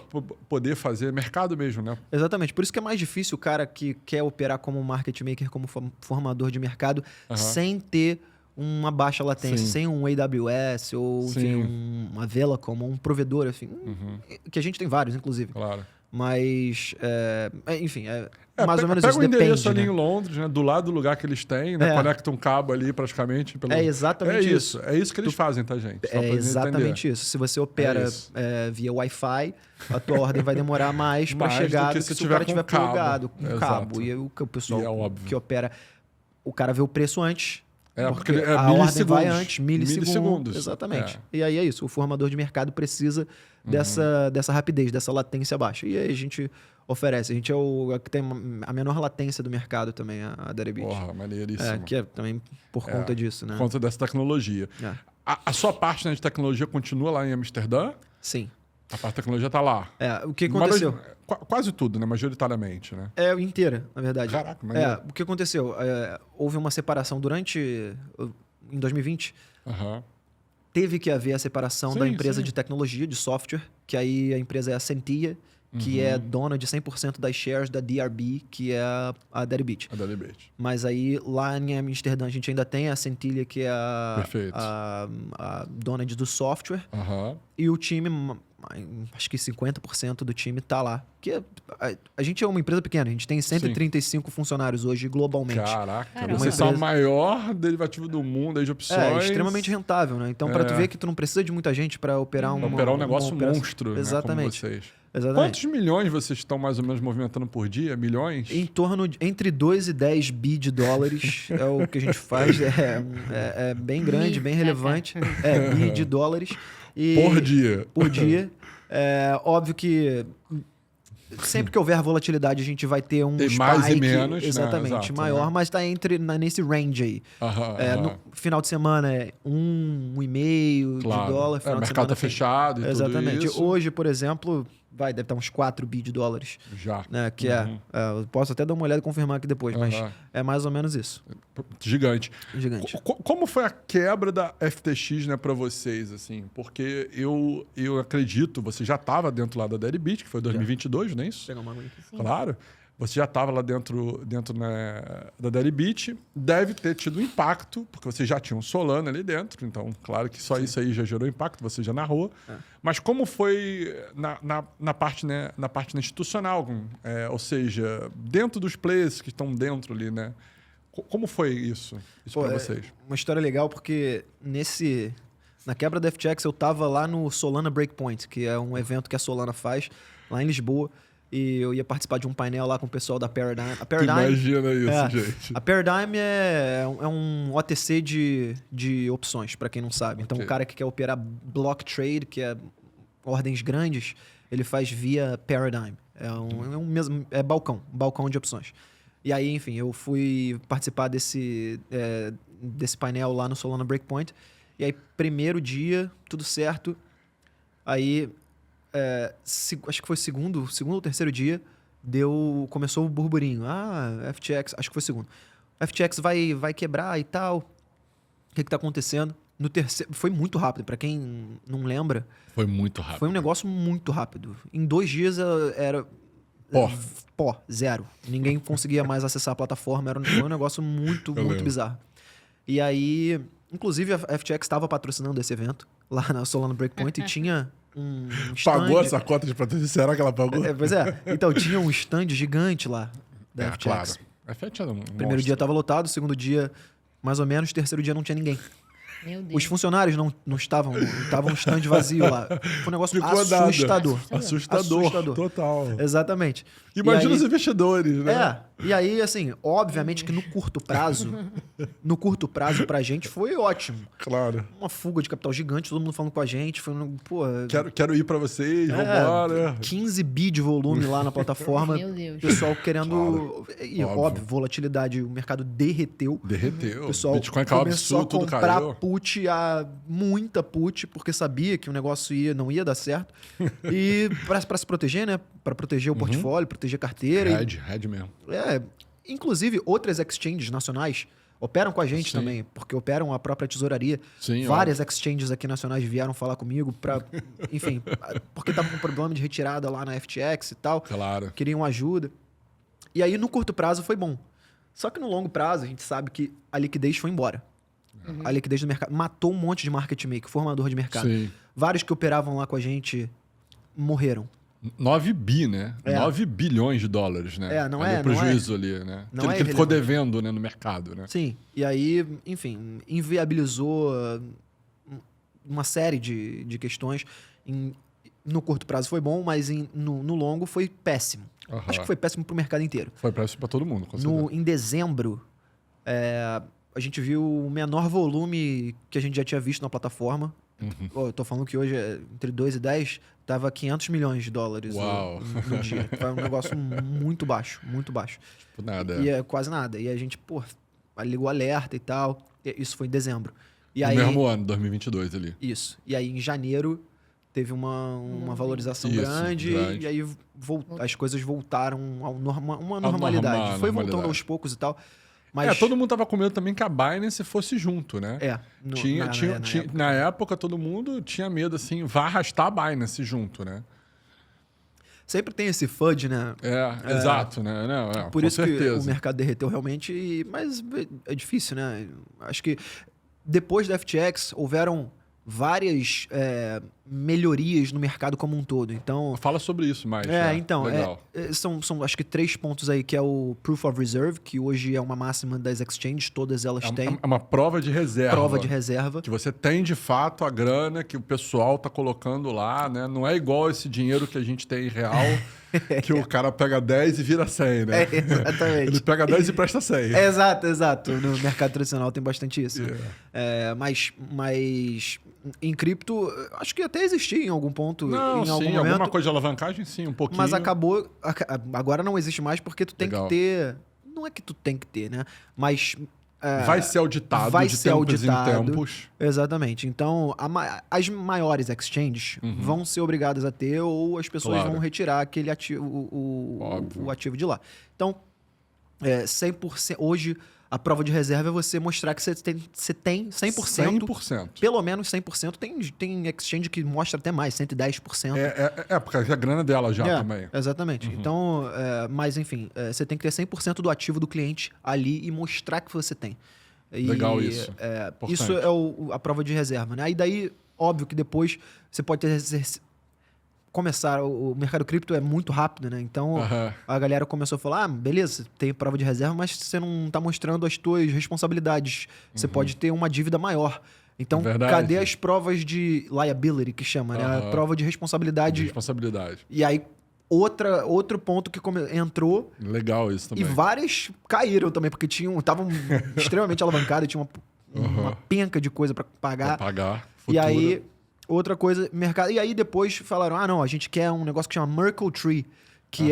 poder fazer mercado mesmo, né? Exatamente. Por isso que é mais difícil o cara que quer operar como market maker, como formador de mercado, sem ter uma baixa latência, sem um AWS ou enfim, uma Vela como um provedor, assim, que a gente tem vários, inclusive. Claro. Mas, enfim, mais ou menos isso. Pega o endereço ali em Londres, né? Do lado do lugar que eles têm, né? Conecta um cabo ali praticamente. Exatamente isso. É isso que eles fazem, tá, gente? Exatamente isso. Se você opera via Wi-Fi, a tua ordem vai demorar mais para chegar do que se o cara tiver plugado com cabo. E o pessoal que opera, o cara vê o preço antes. Porque a ordem vai antes, milissegundos. Exatamente. E aí é isso. O formador de mercado precisa dessa rapidez, dessa latência baixa. E aí a gente oferece. A gente é o que tem a menor latência do mercado também, a Deribit. Porra, maneiríssimo. Que é também por conta disso, né? Por conta dessa tecnologia. A sua parte, né, de tecnologia continua lá em Amsterdã? Sim. A parte de tecnologia está lá. O que aconteceu? Quase tudo, né? Majoritariamente, né? Inteira, na verdade. Caraca, mas... O que aconteceu? Houve uma separação em 2020. Teve que haver a separação da empresa de tecnologia, de software, que aí a empresa é a Sentia, que é dona de 100% das shares da DRB, que é a Deribit. Mas aí, lá em Amsterdã, a gente ainda tem a Sentinel, que é a dona do software. E o time acho que 50% do time tá lá. Porque a gente é uma empresa pequena, a gente tem 135 funcionários hoje globalmente. Caraca, Caramba. vocês são o maior derivativo do mundo aí de opções. É extremamente rentável, né? Então, para tu ver que tu não precisa de muita gente para operar um negócio monstro, Exatamente. Né, como vocês. Exatamente. Quantos milhões vocês estão mais ou menos movimentando por dia? Milhões? Em torno de entre 2 e 10 bi de dólares é o que a gente faz. É bem grande, bem relevante. É, bi de dólares. Por dia. Por dia. É óbvio que sempre que houver volatilidade, a gente vai ter um Tem spike, mais e menos, né? exatamente, Exato, maior, né? mas está nesse range aí. No final de semana é 1,5 Claro. de dólar. Final O de mercado tá semana fechado e exatamente. tudo isso. Hoje, por exemplo, deve estar uns 4 bi de dólares. Já. Né, que eu posso até dar uma olhada e confirmar aqui depois, mas é mais ou menos isso. Gigante. Gigante. Como foi a quebra da FTX, né, para vocês, assim? Porque eu acredito, você já estava dentro lá da Deribit, que foi 2022, não é isso? Vou pegar uma água aqui. Sim. Claro. Você já estava lá dentro né, da Deribit. Deve ter tido impacto, porque você já tinha um Solana ali dentro. Então, claro que só isso aí já gerou impacto, você já narrou. Mas como foi na parte, né, institucional? Ou seja, dentro dos players que estão dentro ali, né? Como foi isso para vocês? Uma história legal, porque na quebra da FTX eu tava lá no Solana Breakpoint, que é um evento que a Solana faz lá em Lisboa. E eu ia participar de um painel lá com o pessoal da Paradigm. A Paradigm Imagina isso, gente. A Paradigm é um OTC de opções, para quem não sabe. Então, o cara que quer operar block trade, que é ordens grandes, ele faz via Paradigm. É balcão de opções. E aí, enfim, eu fui participar desse painel lá no Solana Breakpoint. E aí, primeiro dia, tudo certo. Aí... acho que foi segundo ou terceiro dia, começou o burburinho. FTX, acho que foi segundo. FTX vai quebrar e tal. O que tá acontecendo? No terceiro, foi muito rápido, para quem não lembra. Foi muito rápido. Foi um negócio muito rápido. Em 2 dias era zero. Ninguém conseguia mais acessar a plataforma. Foi um negócio muito bizarro. E aí, inclusive a FTX estava patrocinando esse evento lá na Solana Breakpoint e tinha um stand... Pagou essa cota de patrocínio? Será que ela pagou? Pois é. Então, tinha um stand gigante lá da FTX. Claro. A FTX era Primeiro dia estava lotado, segundo dia, mais ou menos, terceiro dia não tinha ninguém. Meu Deus. Os funcionários não estavam um stand vazio lá. Foi um negócio Ficou assustador. Assustador. Total. Exatamente. Imagina E aí, os investidores, né? E aí, assim, obviamente que no curto prazo pra gente foi ótimo. Claro. Uma fuga de capital gigante, todo mundo falando com a gente. Foi Quero ir pra vocês, vambora. 15 bi de volume lá na plataforma. Meu Deus. Pessoal querendo... Claro. E, óbvio, volatilidade, o mercado derreteu. Derreteu. O pessoal Bitcoin caiu começou absurdo, tudo a comprar caiu. put, muita put, porque sabia que o negócio não ia dar certo. E para se proteger, né? Para proteger o portfólio, proteger a carteira. Red mesmo. Inclusive, outras exchanges nacionais operam com a gente Sim. também, porque operam a própria tesouraria. Sim, Várias exchanges aqui nacionais vieram falar comigo enfim, porque estavam com problema de retirada lá na FTX e tal. Claro. Queriam ajuda. E aí, no curto prazo, foi bom. Só que no longo prazo, a gente sabe que a liquidez foi embora. A liquidez do mercado matou um monte de market maker, formador de mercado. Sim. Vários que operavam lá com a gente morreram. 9 bi, né? 9 bilhões de dólares, né? Não ali é... o prejuízo ali, né? Não que ele ficou devendo, né, no mercado, né? Sim. E aí, enfim, inviabilizou uma série de questões. No curto prazo foi bom, mas no longo foi péssimo. Acho que foi péssimo para o mercado inteiro. Foi péssimo para todo mundo, com certeza. Em dezembro, a gente viu o menor volume que a gente já tinha visto na plataforma. Eu tô falando que hoje, entre 2 e 10, tava 500 milhões de dólares no dia. Foi um negócio muito baixo, muito baixo. Tipo nada. E quase nada. E a gente, ligou alerta e tal. Isso foi em dezembro. E no aí, mesmo ano, 2022 ali. Isso. E aí, em janeiro, teve uma valorização grande. E aí as coisas voltaram a uma normalidade. Foi voltando aos poucos e tal. Mas... todo mundo tava com medo também que a Binance fosse junto, né? Na época, todo mundo tinha medo, assim, vai arrastar a Binance junto, né? Sempre tem esse FUD, né? Exato, né? Por isso certeza. que o mercado derreteu realmente, mas é difícil, né? Acho que depois da FTX houveram várias melhorias no mercado como um todo. Então, Fala sobre isso mais. Legal. São acho que 3 pontos aí, que é o Proof of Reserve, que hoje é uma máxima das exchanges, todas elas têm. É uma prova de reserva. Prova de reserva. Que você tem, de fato, a grana que o pessoal tá colocando lá, né? Não é igual esse dinheiro que a gente tem em real, que o cara pega 10 e vira 100, né? Exatamente. Ele pega 10 e presta 100. Exato. No mercado tradicional tem bastante isso. Mas em cripto, acho que até existia em algum ponto, Não, em algum sim, momento. alguma coisa de alavancagem, sim, um pouquinho. Mas agora não existe mais porque tu tem que ter... Não é que tu tem que ter, né? Mas... vai ser auditado vai de ser tempos auditado. em tempos. Exatamente. Então, as maiores exchanges vão ser obrigadas a ter, ou as pessoas vão retirar aquele ativo, o ativo de lá. Então, 100%. Hoje, a prova de reserva é você mostrar que você tem 100%. 100%. Pelo menos 100%. Tem exchange que mostra até mais, 110%. Porque a grana dela já também. Exatamente. Então, mas enfim, você tem que ter 100% do ativo do cliente ali e mostrar que você tem. Legal isso. Isso é a prova de reserva, né? Aí daí, óbvio que depois você pode ter... começar, o mercado cripto é muito rápido, né? Então, a galera começou a falar, beleza, tem prova de reserva, mas você não está mostrando as tuas responsabilidades. Você pode ter uma dívida maior. Então, cadê as provas de liability, que chama, né? A prova de responsabilidade. E aí, outro ponto que entrou... Legal isso também. E várias caíram também, porque estavam extremamente alavancadas, tinha uma penca de coisa para pagar. E aí... Outra coisa, mercado. E aí depois falaram, não, a gente quer um negócio que chama Merkle Tree, que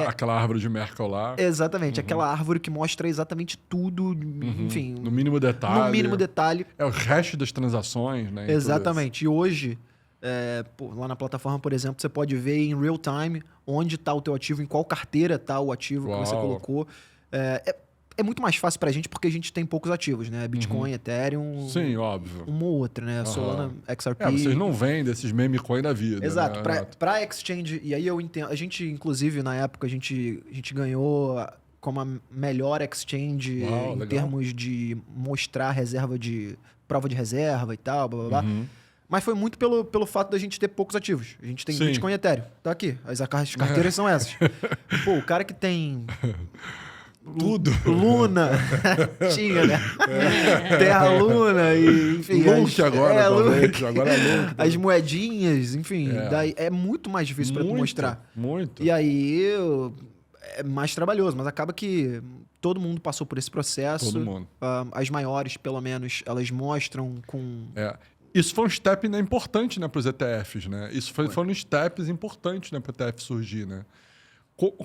aquela árvore de Merkle lá. Exatamente, aquela árvore que mostra exatamente tudo, enfim... No mínimo detalhe. No mínimo detalhe. É o resto das transações, né? Exatamente. E hoje, lá na plataforma, por exemplo, você pode ver em real time onde está o teu ativo, em qual carteira está o ativo que você colocou. É muito mais fácil pra gente porque a gente tem poucos ativos, né? Bitcoin, Ethereum... Sim, óbvio. Uma ou outra, né? Solana, XRP... vocês não vendem esses meme coin da vida. Exato. Né? Pra exchange... E aí eu entendo... A gente, inclusive, na época, a gente ganhou como a melhor exchange em termos de mostrar reserva de... Prova de reserva e tal, blá, blá, blá. Mas foi muito pelo fato da gente ter poucos ativos. A gente tem Bitcoin e Ethereum. Tá aqui. As carteiras são essas. Pô, o cara que tem... Tudo. Luna. Tinha, né? Terra Luna e, enfim... Lunk agora, talvez. Agora é Lunk. As moedinhas, enfim. Daí é muito mais difícil para mostrar. Muito. E aí é mais trabalhoso, mas acaba que todo mundo passou por esse processo. Todo mundo. As maiores, pelo menos, elas mostram com... Isso foi um step importante, né, para os ETFs, né? Isso foram steps importantes, né, para o ETF surgir, né?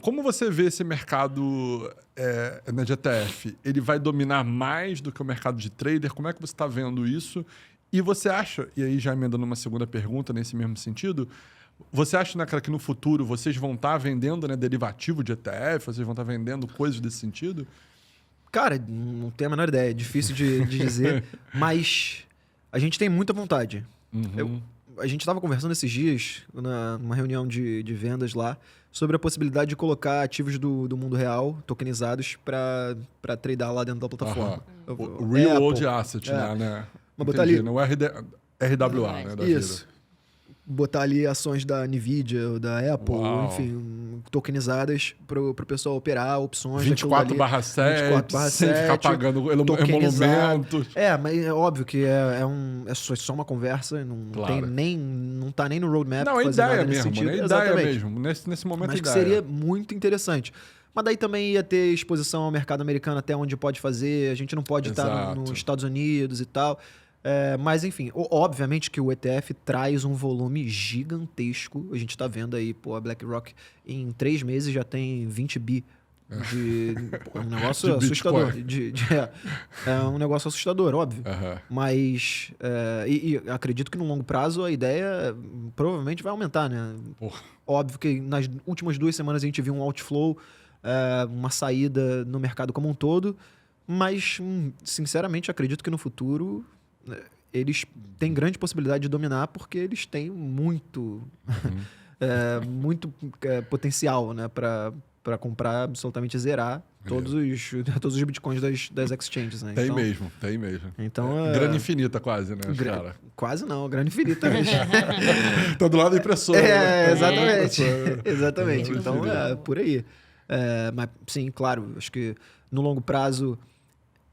Como você vê esse mercado de ETF? Ele vai dominar mais do que o mercado de trader? Como é que você está vendo isso? E você acha, e aí já emendando uma segunda pergunta nesse mesmo sentido, você acha, né, cara, que no futuro vocês vão estar vendendo, né, derivativo de ETF? Vocês vão estar vendendo coisas desse sentido? Cara, não tenho a menor ideia. É difícil de dizer. Mas a gente tem muita vontade. A gente estava conversando esses dias, numa reunião de vendas lá, sobre a possibilidade de colocar ativos do mundo real, tokenizados, para tradear lá dentro da plataforma. O Real World Asset, né? Mas botar ali... No RWA, né? Da isso. vida. Botar ali ações da NVIDIA ou da Apple, enfim, tokenizadas para o pessoal operar, opções... 24/7, sem ficar pagando emolumentos. Mas é óbvio que é só uma conversa, não tá nem no roadmap. Não, é ideia mesmo, né? Ideia mesmo. Nesse momento, mas que seria muito interessante. Mas daí também ia ter exposição ao mercado americano até onde pode fazer. A gente não pode estar nos Estados Unidos e tal. Mas, enfim, obviamente que o ETF traz um volume gigantesco. A gente está vendo aí, a BlackRock em 3 meses já tem 20 bi um negócio assustador. É um negócio assustador, óbvio. Mas, e acredito que no longo prazo a ideia provavelmente vai aumentar, né? Óbvio que nas últimas 2 semanas a gente viu um outflow, uma saída no mercado como um todo. Mas, sinceramente, acredito que no futuro... eles têm grande possibilidade de dominar porque eles têm muito potencial, né, para para comprar absolutamente zerar todos os bitcoins das exchanges, né? Tem mesmo. Então, grana infinita quase, né, cara? Quase não, grana infinita mesmo. Tá do lado da impressora. Né? Exatamente. Exatamente. Então, por aí. Mas, sim, claro, acho que no longo prazo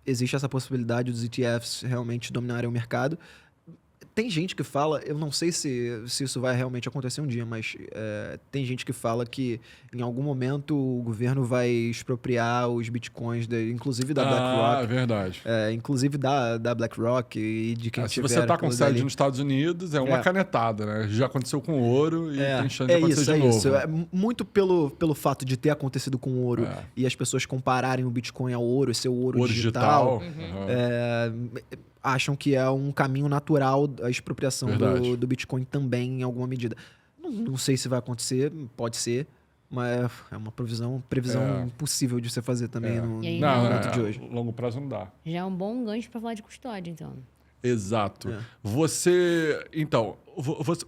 existe essa possibilidade dos ETFs realmente dominarem o mercado. Tem gente que fala, eu não sei se isso vai realmente acontecer um dia, mas tem gente que fala que em algum momento o governo vai expropriar os bitcoins, inclusive da BlackRock. É verdade. Inclusive da BlackRock e de quem tiver. Se você tá com sede ali nos Estados Unidos, é uma canetada, né? Já aconteceu com ouro e tem chance de acontecer de novo. Isso. Muito pelo fato de ter acontecido com ouro e as pessoas compararem o Bitcoin ao ouro, ser o ouro digital. Acham que é um caminho natural a expropriação do Bitcoin também, em alguma medida. Não sei se vai acontecer, pode ser, mas é uma previsão impossível de você fazer também no momento de hoje. Longo prazo não dá. Já é um bom gancho para falar de custódia, então. Exato. Você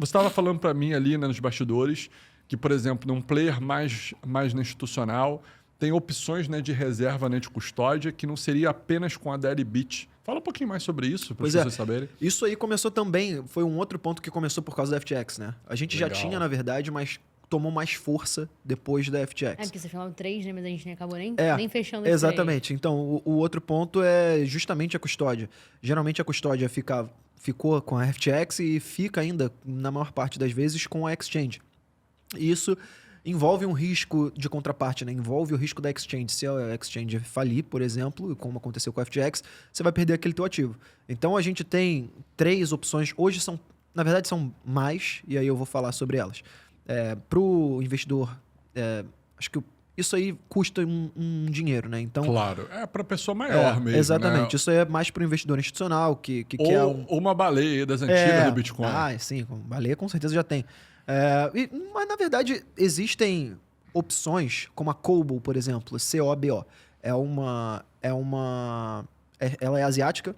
estava falando para mim ali, né, nos bastidores que, por exemplo, num player mais institucional tem opções, né, de reserva, né, de custódia que não seria apenas com a Deribit. Fala um pouquinho mais sobre isso, para vocês saberem. Isso aí começou também, foi um outro ponto que começou por causa da FTX, né? A gente já tinha, na verdade, mas tomou mais força depois da FTX. Porque você falava 3, né? Mas a gente nem acabou nem fechando exatamente. Então, o outro ponto é justamente a custódia. Geralmente a custódia ficou com a FTX e fica ainda, na maior parte das vezes, com a exchange. E isso envolve um risco de contraparte, né? Envolve o risco da exchange. Se a exchange falir, por exemplo, como aconteceu com a FTX, você vai perder aquele teu ativo. Então, a gente tem 3 opções. Hoje na verdade, são mais, e aí eu vou falar sobre elas. Para o investidor, acho que isso aí custa um dinheiro, né? Então, claro, para a pessoa maior mesmo. Exatamente. Né? Isso aí é mais para o investidor institucional que quer... Ou uma baleia das antigas do Bitcoin. Sim, baleia com certeza já tem. Mas, na verdade, existem opções, como a Cobo, por exemplo, COBO. Ela é asiática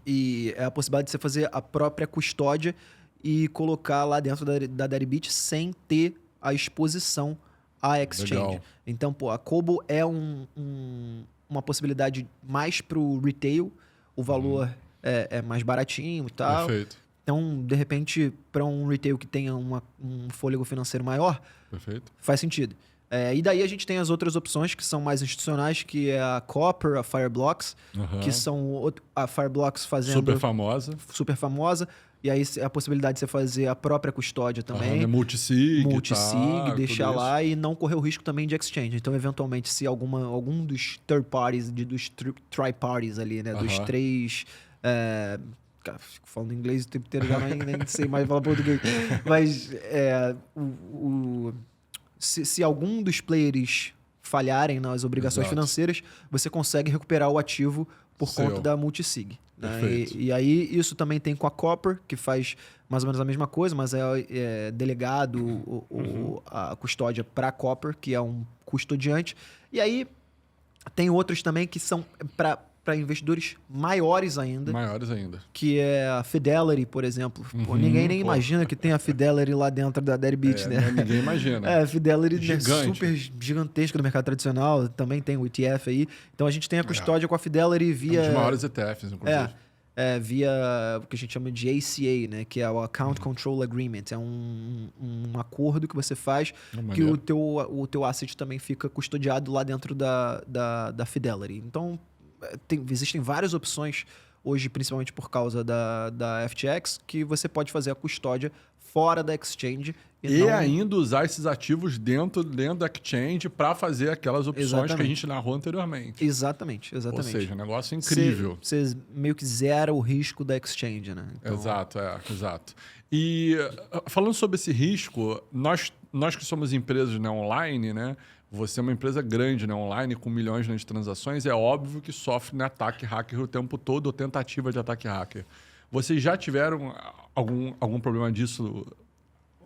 e é a possibilidade de você fazer a própria custódia e colocar lá dentro da Deribit sem ter a exposição à exchange. Legal. Então, a Cobo é uma possibilidade mais para o retail, o valor é mais baratinho e tal. Perfeito. Então, de repente, para um retail que tenha um fôlego financeiro maior, faz sentido. E daí a gente tem as outras opções que são mais institucionais, que é a Copper, a Fireblocks, que são a Fireblocks fazendo... Super famosa. E aí a possibilidade de você fazer a própria custódia também. Multisig, deixar lá e não correr o risco também de exchange. Então, eventualmente, se algum dos third parties, dos tri-parties ali, né? Dos 3... Cara, fico falando inglês o tempo inteiro, já nem sei mais falar português. Mas se algum dos players falharem nas obrigações financeiras, você consegue recuperar o ativo por conta da multisig. Né? E aí isso também tem com a Copper, que faz mais ou menos a mesma coisa, mas é delegado a custódia para a Copper, que é um custodiante. E aí tem outros também que são para investidores maiores ainda. Que é a Fidelity, por exemplo. Ninguém nem imagina que tem a Fidelity lá dentro da Deribit, né? Ninguém imagina. A Fidelity é super gigantesca no mercado tradicional. Também tem o ETF aí. Então, a gente tem a custódia com a Fidelity via... um dos maiores ETFs, inclusive. Via o que a gente chama de ACA, né? Que é o Account Control Agreement. É um acordo que você faz que o teu asset também fica custodiado lá dentro da Fidelity. Então... existem várias opções hoje, principalmente por causa da FTX, que você pode fazer a custódia fora da exchange. E ainda usar esses ativos dentro da exchange para fazer aquelas opções que a gente narrou anteriormente. Exatamente. Ou seja, um negócio incrível. Você meio que zera o risco da exchange, né? Então... Exato. E falando sobre esse risco, nós que somos empresas, né, online, né? Você é uma empresa grande, né, online, com milhões, né, de transações, é óbvio que sofre, né, ataque hacker o tempo todo, ou tentativa de ataque hacker. Vocês já tiveram algum problema disso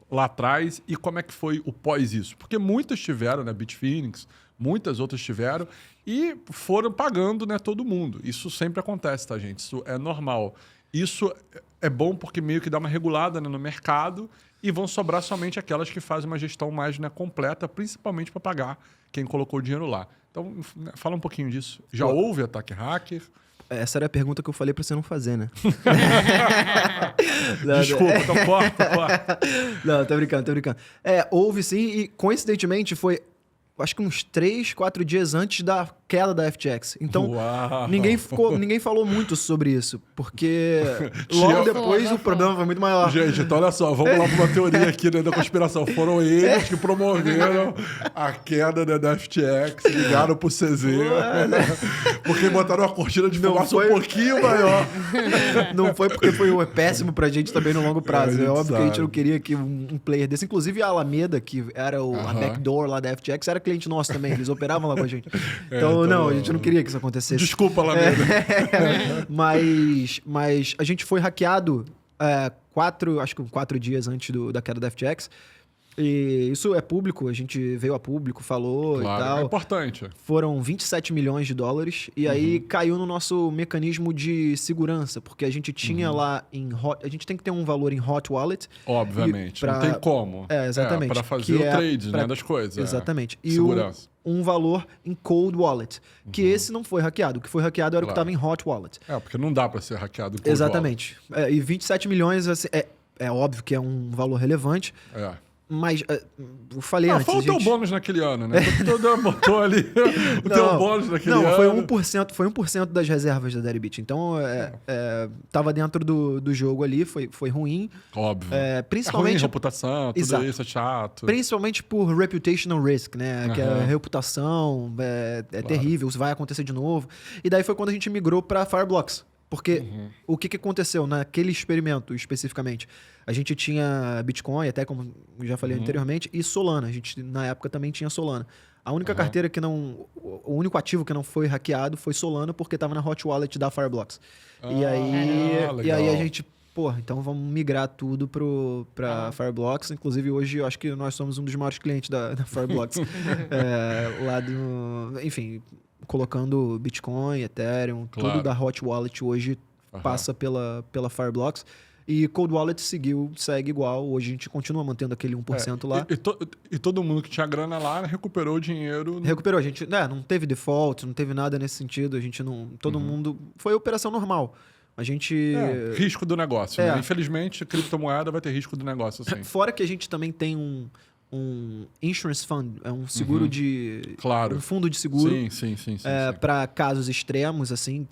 lá atrás? E como é que foi o pós isso? Porque muitas tiveram, né, Bitfinex, muitas outras tiveram, e foram pagando, né, todo mundo. Isso sempre acontece, tá, gente? Isso é normal. Isso é bom porque meio que dá uma regulada, né, no mercado e vão sobrar somente aquelas que fazem uma gestão mais, né, completa, principalmente para pagar quem colocou o dinheiro lá. Então, fala um pouquinho disso. Já houve ataque hacker? Essa era a pergunta que eu falei pra você não fazer, né? Desculpa, então corta. Não, tô brincando. Houve sim, e coincidentemente foi, acho que uns 3, 4 dias antes da queda da FTX. Então, ninguém falou muito sobre isso, porque logo depois o problema foi muito maior. Gente, então olha só, vamos lá para uma teoria aqui, né, da conspiração. Foram eles que promoveram a queda, né, da FTX, ligaram pro CZ, porque botaram uma cortina de fumaça um pouquinho maior. Não foi porque foi péssimo pra gente também no longo prazo. É óbvio que a gente não queria que um player desse, inclusive a Alameda, que era a backdoor lá da FTX, era cliente nosso também, eles operavam lá com a gente. Então, a gente não queria que isso acontecesse. Desculpa, Alameda. Mas a gente foi hackeado 4 dias antes da queda da FTX. E isso é público, a gente veio a público, falou claro, e tal. É importante. Foram 27 milhões de dólares e aí caiu no nosso mecanismo de segurança, porque a gente tinha lá a gente tem que ter um valor em hot wallet. Obviamente, não tem como. Exatamente. Para fazer o trade, né, das coisas. Exatamente. E segurança. Um valor em cold wallet, que esse não foi hackeado. O que foi hackeado era o que estava em hot wallet. Porque não dá para ser hackeado em cold exatamente. wallet. E 27 milhões assim, é óbvio que é um valor relevante. Mas eu falei antes. Foi o teu bônus naquele ano, né? Tu botou ali o teu bônus naquele ano. Não, foi 1% das reservas da Deribit. Então, tava dentro do jogo ali, foi ruim. Óbvio. Principalmente. Ruim, reputação, tudo isso é chato. Principalmente por reputational risk, né? Que a reputação terrível, isso vai acontecer de novo. E daí foi quando a gente migrou para Fireblocks. Porque o que aconteceu naquele experimento especificamente? A gente tinha Bitcoin, até como eu já falei anteriormente, e Solana. A gente, na época, também tinha Solana. A única carteira que não... O único ativo que não foi hackeado foi Solana, porque estava na hot wallet da Fireblocks. E aí a gente... então vamos migrar tudo para Fireblocks. Inclusive, hoje eu acho que nós somos um dos maiores clientes da Fireblocks. Enfim... colocando Bitcoin, Ethereum, tudo da hot wallet hoje passa pela Fireblocks. E Cold Wallet segue igual. Hoje a gente continua mantendo aquele 1% lá. E todo mundo que tinha grana lá recuperou o dinheiro. Recuperou. A gente não teve default, não teve nada nesse sentido. A gente não... Todo mundo... Foi operação normal. A gente... risco do negócio. Né? Infelizmente, criptomoeda vai ter risco do negócio, assim. Fora que a gente também tem um insurance fund, é um seguro um fundo de seguro sim. para casos extremos, assim,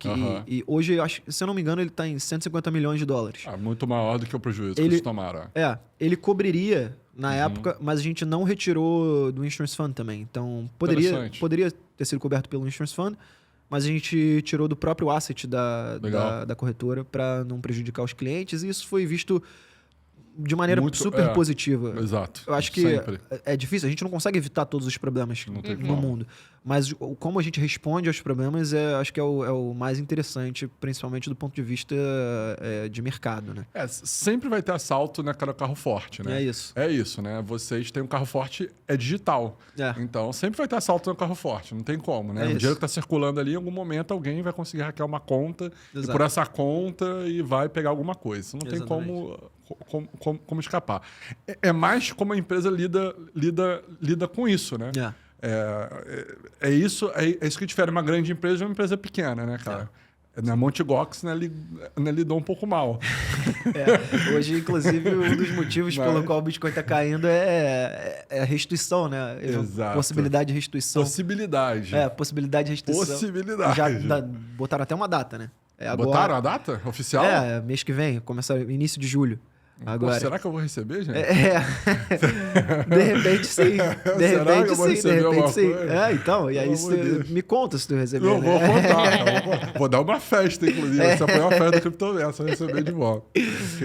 e hoje, se eu não me engano, ele está em 150 milhões de dólares. Muito maior do que o prejuízo que eles tomaram. Ele cobriria na época, mas a gente não retirou do insurance fund também. Então, poderia ter sido coberto pelo insurance fund, mas a gente tirou do próprio asset da corretora para não prejudicar os clientes, e isso foi visto de maneira super positiva. Exato. Eu acho que é difícil, a gente não consegue evitar todos os problemas no mundo. Mas como a gente responde aos problemas, acho que é o mais interessante, principalmente do ponto de vista de mercado, né? Sempre vai ter assalto na carro forte, né? É isso, né? Vocês têm um carro forte, digital. Então, sempre vai ter assalto no carro forte, não tem como, né? O dinheiro que está circulando ali, em algum momento alguém vai conseguir hackear uma conta, e por essa conta e vai pegar alguma coisa. Isso não tem como escapar. É mais como a empresa lida com isso, né? É isso que difere uma grande empresa de uma empresa pequena, né, cara? Na Mt. Gox, né, lidou um pouco mal. Hoje, inclusive, um dos motivos pelo qual o Bitcoin está caindo é a restituição, né? Exato. Possibilidade de restituição. Possibilidade de restituição. Já botaram até uma data, né? Botaram a data oficial? Mês que vem, começa início de julho. Agora. Será que eu vou receber, gente? De repente sim. De repente sim. Então, e aí me conta se tu receber. Eu vou contar. Vou dar uma festa, inclusive. Você apoiar uma festa do CryptoVerso, eu receber de volta.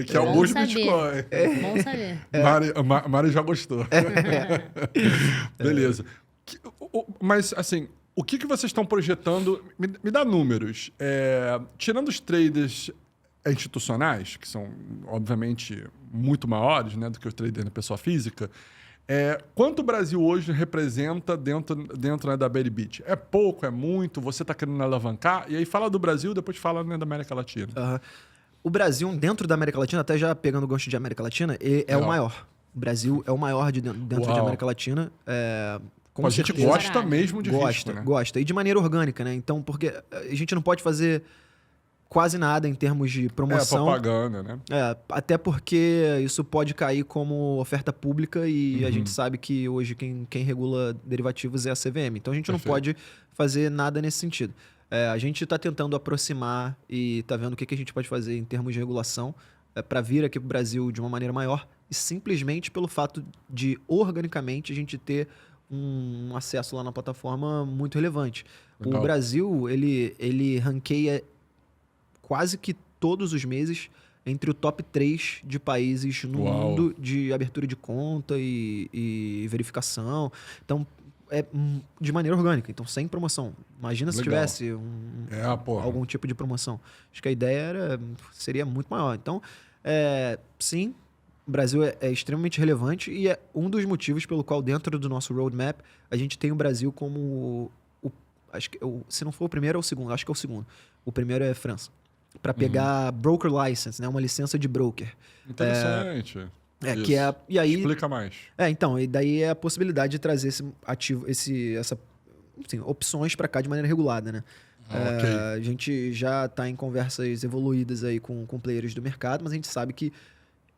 Que é alguns Bitcoin. Bom saber. Mari já gostou. Beleza. Mas, assim, o que vocês estão projetando? Me dá números. Tirando os traders institucionais, que são, obviamente, muito maiores, né, do que os traders da pessoa física, quanto o Brasil hoje representa dentro né, da Deribit? É pouco, é muito? Você está querendo alavancar? E aí fala do Brasil, depois fala, né, da América Latina. O Brasil, dentro da América Latina, até já pegando o gancho de América Latina, é o maior. O Brasil é o maior dentro de América Latina. A gente gosta mesmo de risco, né? Gosta. E de maneira orgânica, né? Então, porque a gente não pode fazer quase nada em termos de promoção. Propaganda, né? Até porque isso pode cair como oferta pública e a gente sabe que hoje quem regula derivativos é a CVM. Então, a gente não pode fazer nada nesse sentido. A gente está tentando aproximar e está vendo o que a gente pode fazer em termos de regulação para vir aqui para o Brasil de uma maneira maior e simplesmente pelo fato de, organicamente, a gente ter um acesso lá na plataforma muito relevante. Legal. O Brasil, ele ranqueia quase que todos os meses entre o top 3 de países no mundo de abertura de conta e verificação. Então, de maneira orgânica, então sem promoção. Imagina se tivesse algum tipo de promoção. Acho que a ideia seria muito maior. Então, sim, o Brasil é extremamente relevante e é um dos motivos pelo qual dentro do nosso roadmap a gente tem o Brasil como acho que se não for o primeiro é o segundo, acho que é o segundo. O primeiro é França. Para pegar broker license, né, uma licença de broker. Interessante. E aí, explica mais. Então, e daí é a possibilidade de trazer esse ativo, opções para cá de maneira regulada, né? Okay. A gente já está em conversas evoluídas aí com players do mercado, mas a gente sabe que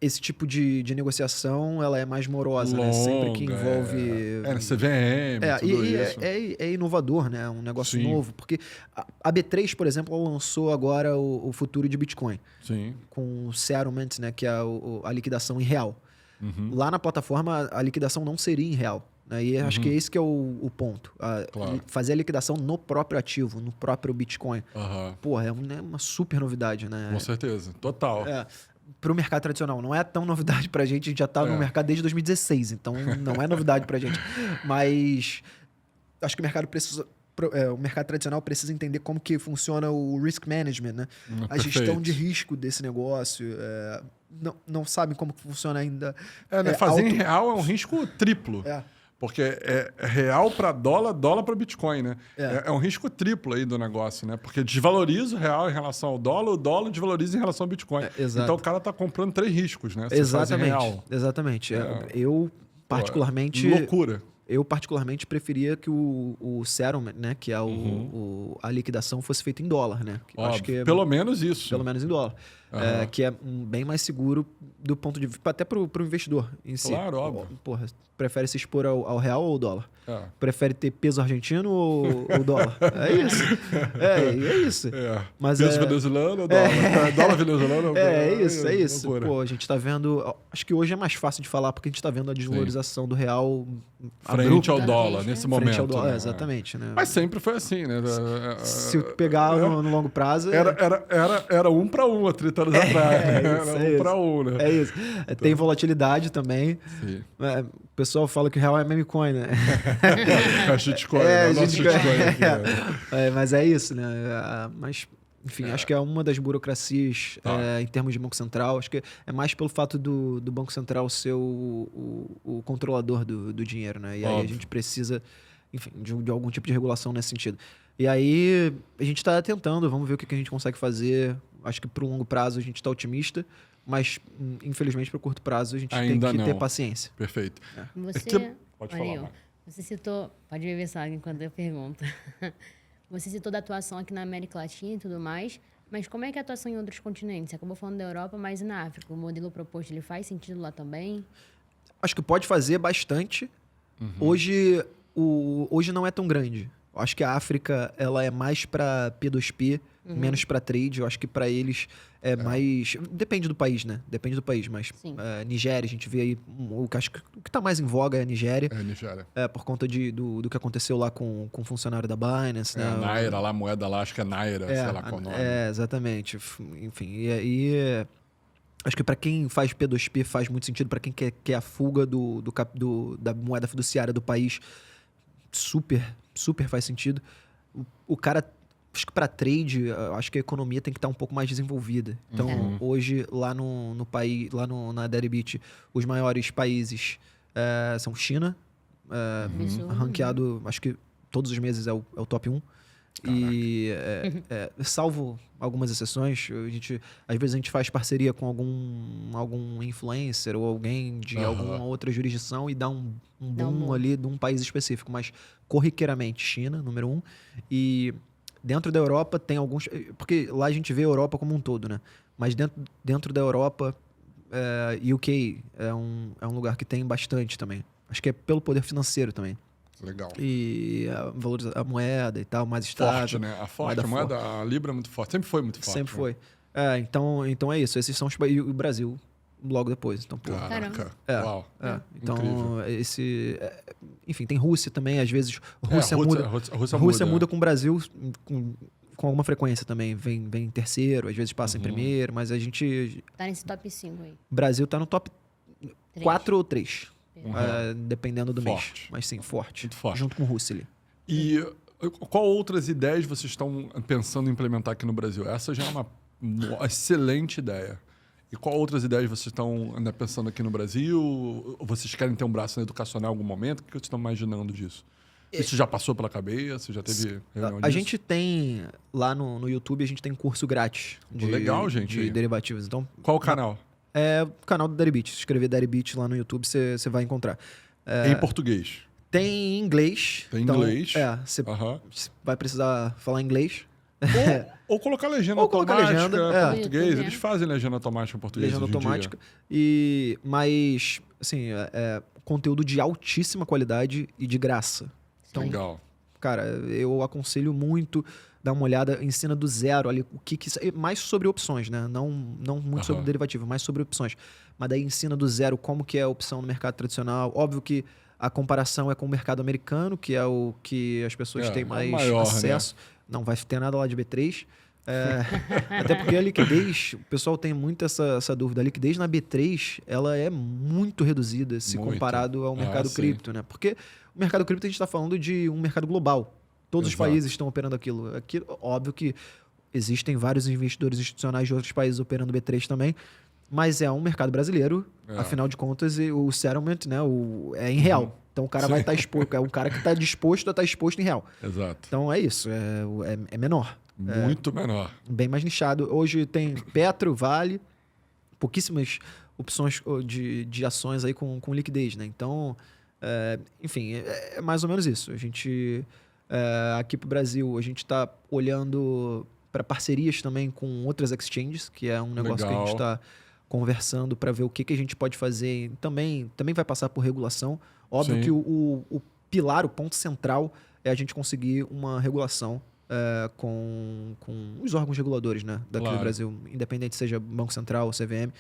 esse tipo de negociação ela é mais morosa, né? Sempre que envolve... CVM, tudo isso. É inovador, né? Um negócio novo. Porque a B3, por exemplo, ela lançou agora o futuro de Bitcoin. Sim. Com o settlement, né? Que é a liquidação em real. Lá na plataforma, a liquidação não seria em real. Né? E acho que esse que é o ponto. Fazer a liquidação no próprio ativo, no próprio Bitcoin. Porra, é uma super novidade, né? Com certeza. Total. Para o mercado tradicional. Não é tão novidade para a gente já está no mercado desde 2016, então não é novidade para a gente. Mas acho que o mercado tradicional precisa entender como que funciona o risk management, né? A gestão de risco desse negócio. Não sabem como que funciona ainda. Fazer em real é um risco triplo. Porque é real para dólar, dólar para Bitcoin, né? É um risco triplo aí do negócio, né? Porque desvaloriza o real em relação ao dólar, o dólar desvaloriza em relação ao Bitcoin. Então o cara tá comprando 3 riscos, né? Exatamente. Eu, particularmente... Loucura. Eu, particularmente, preferia que o settlement, né? Que é a liquidação fosse feita em dólar, né? Acho que pelo menos isso. Pelo menos em dólar. Que é bem mais seguro do ponto de vista... Até para o investidor em si. Claro, óbvio. Porra, prefere se expor ao real ou ao dólar? Prefere ter peso argentino ou dólar? É isso. É isso. Mas peso venezuelano ou dólar? Dólar venezuelano? É isso. Pô, a gente tá vendo... Acho que hoje é mais fácil de falar porque a gente tá vendo a desvalorização do real... Frente ao dólar, nesse momento. Frente ao dólar, exatamente. Né? Mas sempre foi assim, né? Se pegar no longo prazo... Era 1 para 1 há 30 anos atrás. Era 1 para 1, né? É isso. Então... Tem volatilidade também. Sim. O pessoal fala que o real é meme coin, né? A shitcoin, né? Nosso shitcoin aqui, né? Mas é isso, né? Mas... Enfim, acho que é uma das burocracias em termos de Banco Central. Acho que é mais pelo fato do Banco Central ser o controlador do dinheiro, né? E aí a gente precisa, enfim, de algum tipo de regulação nesse sentido. E aí a gente está tentando, vamos ver o que a gente consegue fazer. Acho que para o longo prazo a gente está otimista, mas infelizmente para o curto prazo a gente tem que ter paciência. Perfeito. Pode falar, você citou... Pode beber só enquanto eu pergunto. Você citou da atuação aqui na América Latina e tudo mais, mas como é que é a atuação em outros continentes? Você acabou falando da Europa, mas e na África? O modelo proposto ele faz sentido lá também? Acho que pode fazer bastante. Hoje não é tão grande. Eu acho que a África ela é mais para P2P, menos para trade. Eu acho que para eles é mais... Depende do país, né? Depende do país, mas Nigéria, a gente vê aí... Acho que o que está mais em voga é a Nigéria. Nigéria. Por conta do que aconteceu lá com o funcionário da Binance. Né? A Naira, lá a moeda lá, acho que é Naira, sei lá qual o nome. Exatamente. Enfim, e aí... Acho que para quem faz P2P faz muito sentido. Para quem quer a fuga da moeda fiduciária do país, super faz sentido. O cara... Acho que para trade, acho que a economia tem que estar um pouco mais desenvolvida. Então, hoje, lá no país, na Deribit, os maiores países são China, ranqueado, acho que todos os meses é o top 1. E salvo algumas exceções, às vezes a gente faz parceria com algum influencer ou alguém de alguma outra jurisdição e dá um boom ali de um país específico, mas corriqueiramente China, número 1, e dentro da Europa tem alguns, porque lá a gente vê a Europa como um todo, né? Mas dentro da Europa, UK é um lugar que tem bastante também. Acho que é pelo poder financeiro também. Legal. E a moeda e tal, mais estável. Forte, né? A moeda, a Libra é muito forte. Sempre foi muito forte. Sempre foi. Então é isso. Esses são os países. E o Brasil logo depois. Então, pô. Caraca. Uau. Então, incrível. enfim, tem Rússia também. Às vezes, Rússia muda com o Brasil com alguma frequência também. Vem em terceiro, às vezes passa em primeiro, mas a gente... Tá nesse top 5 aí. O Brasil tá no top 4 ou 3. Dependendo do mês. Mas sim, forte. Muito forte. Junto com o Rússia ali. E qual outras ideias vocês estão pensando em implementar aqui no Brasil? Essa já é uma excelente ideia. E qual outras ideias vocês estão pensando aqui no Brasil? Ou vocês querem ter um braço educacional em algum momento? O que vocês estão imaginando disso? Isso já passou pela cabeça? Já teve reunião disso? A gente tem, lá no YouTube, a gente tem curso grátis legal, gente, de derivativos. Então, qual o canal? É o canal do Deribit. Se escrever Deribit lá no YouTube, você vai encontrar. Em português? Tem em inglês. Tem em inglês? Você vai precisar falar inglês. Ou colocar legenda automática em português. YouTube, Eles fazem legenda automática em português. Legenda automática. Mas, assim, conteúdo de altíssima qualidade e de graça. Então, legal. Cara, eu aconselho muito dar uma olhada, ensina do zero ali mais sobre opções, né? Não muito sobre derivativo, mais sobre opções. Mas daí ensina do zero como que é a opção no mercado tradicional. Óbvio que a comparação é com o mercado americano, que é o que as pessoas têm mais maior, acesso. Né? Não vai ter nada lá de B3. Até porque a liquidez, o pessoal tem muito essa dúvida. A liquidez na B3, ela é muito reduzida se comparado ao mercado cripto, né? Porque o mercado cripto a gente está falando de um mercado global. Todos os países estão operando aquilo. Óbvio que existem vários investidores institucionais de outros países operando B3 também, mas é um mercado brasileiro, afinal de contas, o settlement, né, é em real. Então o cara vai estar exposto, é um cara que está disposto a estar exposto em real. Exato. Então é isso, é menor. Muito menor. Bem mais nichado. Hoje tem Petro, Vale, pouquíssimas opções de ações aí com liquidez, né? Então, enfim, é mais ou menos isso. A gente... aqui para o Brasil, a gente está olhando para parcerias também com outras exchanges, que é um negócio que a gente está conversando para ver o que a gente pode fazer. Também vai passar por regulação. Óbvio que o pilar, o ponto central, é a gente conseguir uma regulação com os órgãos reguladores, né, daqui do Brasil, independente seja Banco Central ou CVM.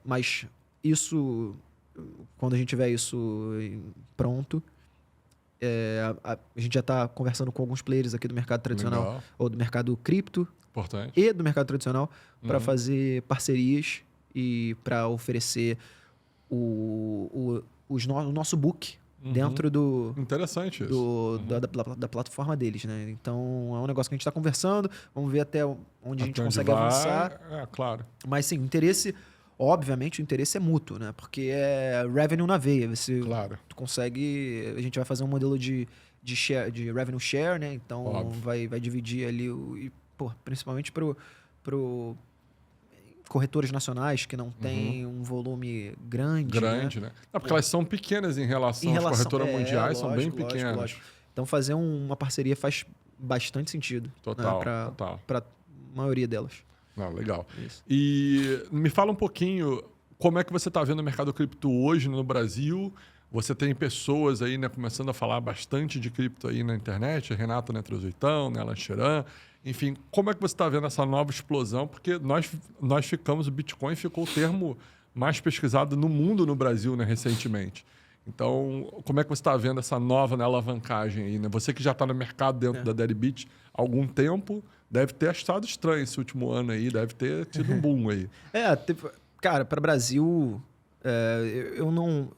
Mas isso, quando a gente tiver isso pronto, a gente já está conversando com alguns players aqui do mercado tradicional, ou do mercado cripto, e do mercado tradicional, para fazer parcerias e para oferecer o nosso book dentro Interessante da plataforma deles, né? Então, é um negócio que a gente está conversando, vamos ver até onde a gente consegue avançar. Claro. Mas, sim, obviamente, o interesse é mútuo, né? Porque é revenue na veia. Tu consegue... A gente vai fazer um modelo de revenue share, né? Então, vai dividir ali, principalmente pro corretores nacionais que não têm um volume grande. Né? Porque elas são pequenas em relação às corretoras mundiais, são bem pequenas. Lógico. Então, fazer uma parceria faz bastante sentido. Total. Para a maioria delas. Legal. Isso. E me fala um pouquinho como é que você está vendo o mercado cripto hoje no Brasil. Você tem pessoas aí, né, começando a falar bastante de cripto aí na internet, Renato Netrozoitão, né, Lancheran. Enfim, como é que você está vendo essa nova explosão? Porque o Bitcoin ficou o termo mais pesquisado no mundo, no Brasil, né, recentemente. Então, como é que você está vendo essa nova, né, alavancagem aí, né? Você que já está no mercado dentro da Deribit há algum tempo, deve ter achado estranho esse último ano aí, deve ter tido um boom aí. Cara, para o Brasil, eu não...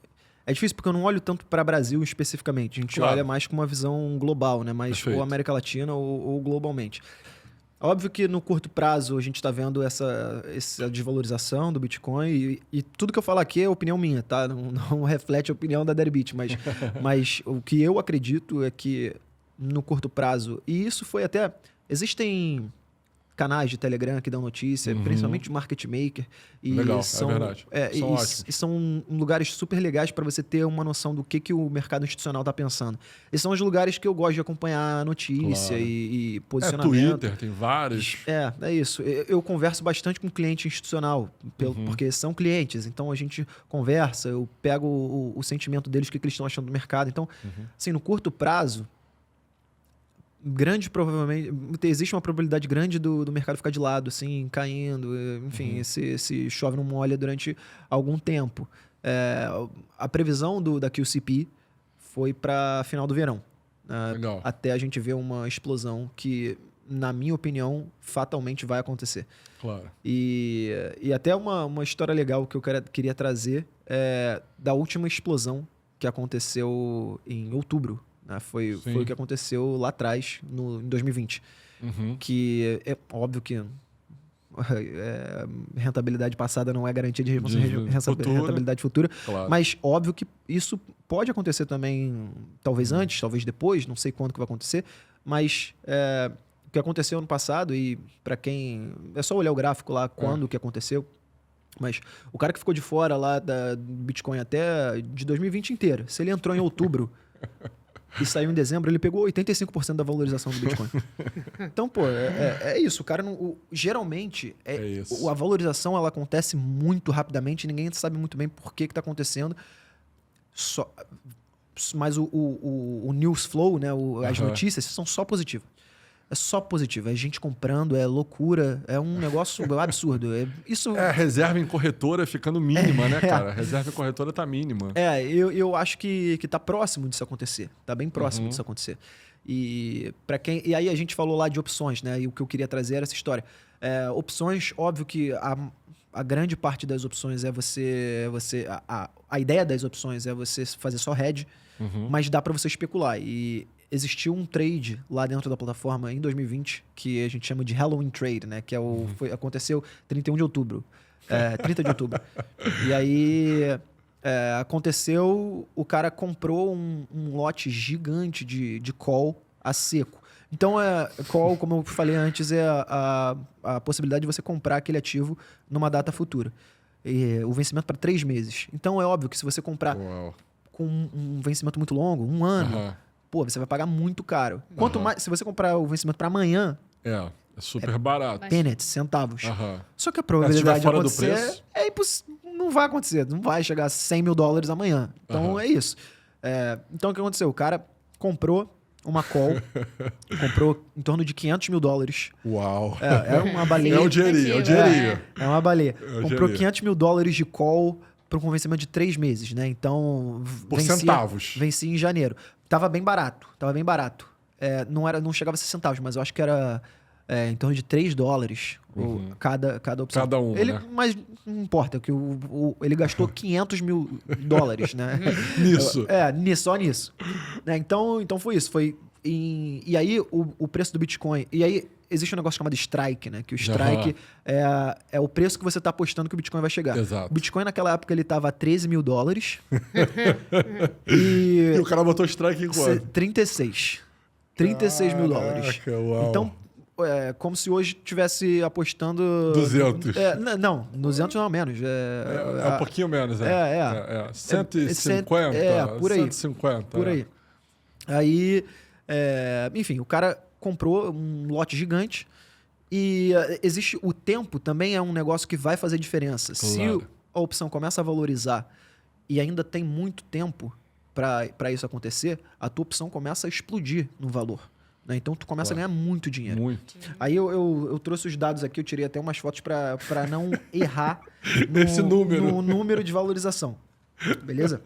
É difícil porque eu não olho tanto para o Brasil especificamente. A gente olha mais com uma visão global, né? Mais ou América Latina ou globalmente. Óbvio que no curto prazo a gente está vendo essa desvalorização do Bitcoin e tudo que eu falo aqui é opinião minha, tá? Não reflete a opinião da Deribit, mas o que eu acredito é que no curto prazo. E isso foi até... Existem canais de Telegram que dão notícia, principalmente de market maker. E Legal, são, é verdade. São ótimos. E são lugares super legais para você ter uma noção do que o mercado institucional está pensando. Esses são os lugares que eu gosto de acompanhar a notícia e posicionamento. Twitter, tem vários. É isso. Eu converso bastante com cliente institucional, porque são clientes. Então, a gente conversa, eu pego o sentimento deles, o que eles estão achando do mercado. Então, assim, no curto prazo, provavelmente existe uma probabilidade grande do mercado ficar de lado, assim, caindo, enfim, se chove não molha durante algum tempo. A previsão da QCP foi para final do verão, até a gente ver uma explosão que, na minha opinião, fatalmente vai acontecer. Claro. E até uma história legal que eu queria trazer da última explosão que aconteceu em outubro. Foi o que aconteceu lá atrás, em 2020. Que é óbvio que rentabilidade passada não é garantia de rentabilidade futura. Claro. Mas óbvio que isso pode acontecer também, talvez antes, talvez depois, não sei quando que vai acontecer. Mas o que aconteceu ano passado, e para quem... É só olhar o gráfico lá, quando que aconteceu. Mas o cara que ficou de fora lá do Bitcoin até de 2020 inteiro, se ele entrou em outubro... e saiu em dezembro, ele pegou 85% da valorização do Bitcoin. Então, pô, é isso. O cara geralmente, a valorização ela acontece muito rapidamente e ninguém sabe muito bem por que está acontecendo. Mas o news flow, né, as notícias, são só positivas. É só positivo. É gente comprando, é loucura, é um negócio absurdo. A reserva em corretora ficando mínima, né, cara? A reserva em corretora tá mínima. Eu acho que tá próximo disso acontecer. Tá bem próximo disso acontecer. E aí a gente falou lá de opções, né? E o que eu queria trazer era essa história. Opções, óbvio que a grande parte das opções a ideia das opções é você fazer só hedge, mas dá para você especular. E existiu um trade lá dentro da plataforma em 2020 que a gente chama de Halloween Trade, né? Que aconteceu 31 de outubro. 30 de outubro. E aí aconteceu, o cara comprou um lote gigante de call a seco. Então, call, como eu falei antes, é a possibilidade de você comprar aquele ativo numa data futura. E o vencimento para 3 meses. Então, é óbvio que se você comprar com um vencimento muito longo, 1 ano... Pô, você vai pagar muito caro. Quanto mais, se você comprar o vencimento para amanhã... É super barato. Pennies, centavos. Só que a probabilidade de acontecer... do preço? É impossível. Não vai acontecer. Não vai chegar a $100 mil amanhã. Então, é isso. Então, o que aconteceu? O cara comprou uma call, comprou em torno de $500 mil. Uau! É uma baleia. É o dinheirinho. É uma baleia. Comprou $500 mil de call para um convencimento de 3 meses, né? Então... Por centavos. Vencia em janeiro. Tava bem barato. Não chegava a 6 centavos, mas eu acho que era em torno de $3 cada opção. Cada um, né? Mas não importa, que ele gastou $500 mil, né? Nisso. Só nisso. Então foi isso. E aí o preço do Bitcoin... E aí existe um negócio chamado strike, né? Que o strike é o preço que você está apostando que o Bitcoin vai chegar. Exato. O Bitcoin naquela época ele estava a $13 mil. E o cara botou strike em quanto? 36 mil dólares. Uau. Então, como se hoje estivesse apostando... 200. Não, 200 não, menos. É um pouquinho menos, 150. Por aí. 150. Por aí. Aí, enfim, o cara comprou um lote gigante e existe o tempo também é um negócio que vai fazer diferença. Claro. Se a opção começa a valorizar e ainda tem muito tempo para isso acontecer, a tua opção começa a explodir no valor. Né? Então, tu começa a ganhar muito dinheiro. Muito. Aí eu trouxe os dados aqui, eu tirei até umas fotos para não errar no número de valorização. Beleza?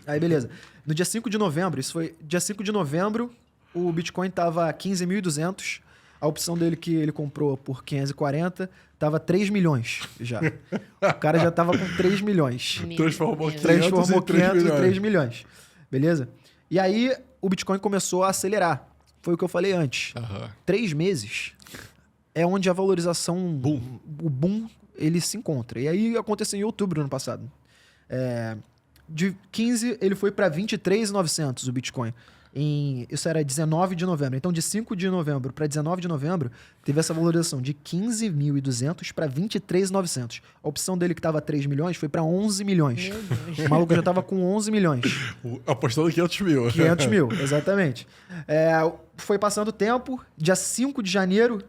Aí, beleza. No dia 5 de novembro, isso foi dia 5 de novembro, o Bitcoin estava 15.200. A opção dele que ele comprou por 540 estava 3 milhões já. O cara já estava com 3 milhões. Transformou 500 em 3 milhões. Beleza? E aí o Bitcoin começou a acelerar. Foi o que eu falei antes. 3 meses é onde a valorização, o boom, ele se encontra. E aí aconteceu em outubro do ano passado. De 15, ele foi para 23.900 o Bitcoin. Isso era 19 de novembro. Então, de 5 de novembro para 19 de novembro, teve essa valorização de 15.200 para 23.900. A opção dele, que estava 3 milhões, foi para 11 milhões. Meu Deus. O maluco já estava com 11 milhões. Apostando 500 mil. 500 mil, exatamente. Foi passando o tempo. Dia 5 de janeiro,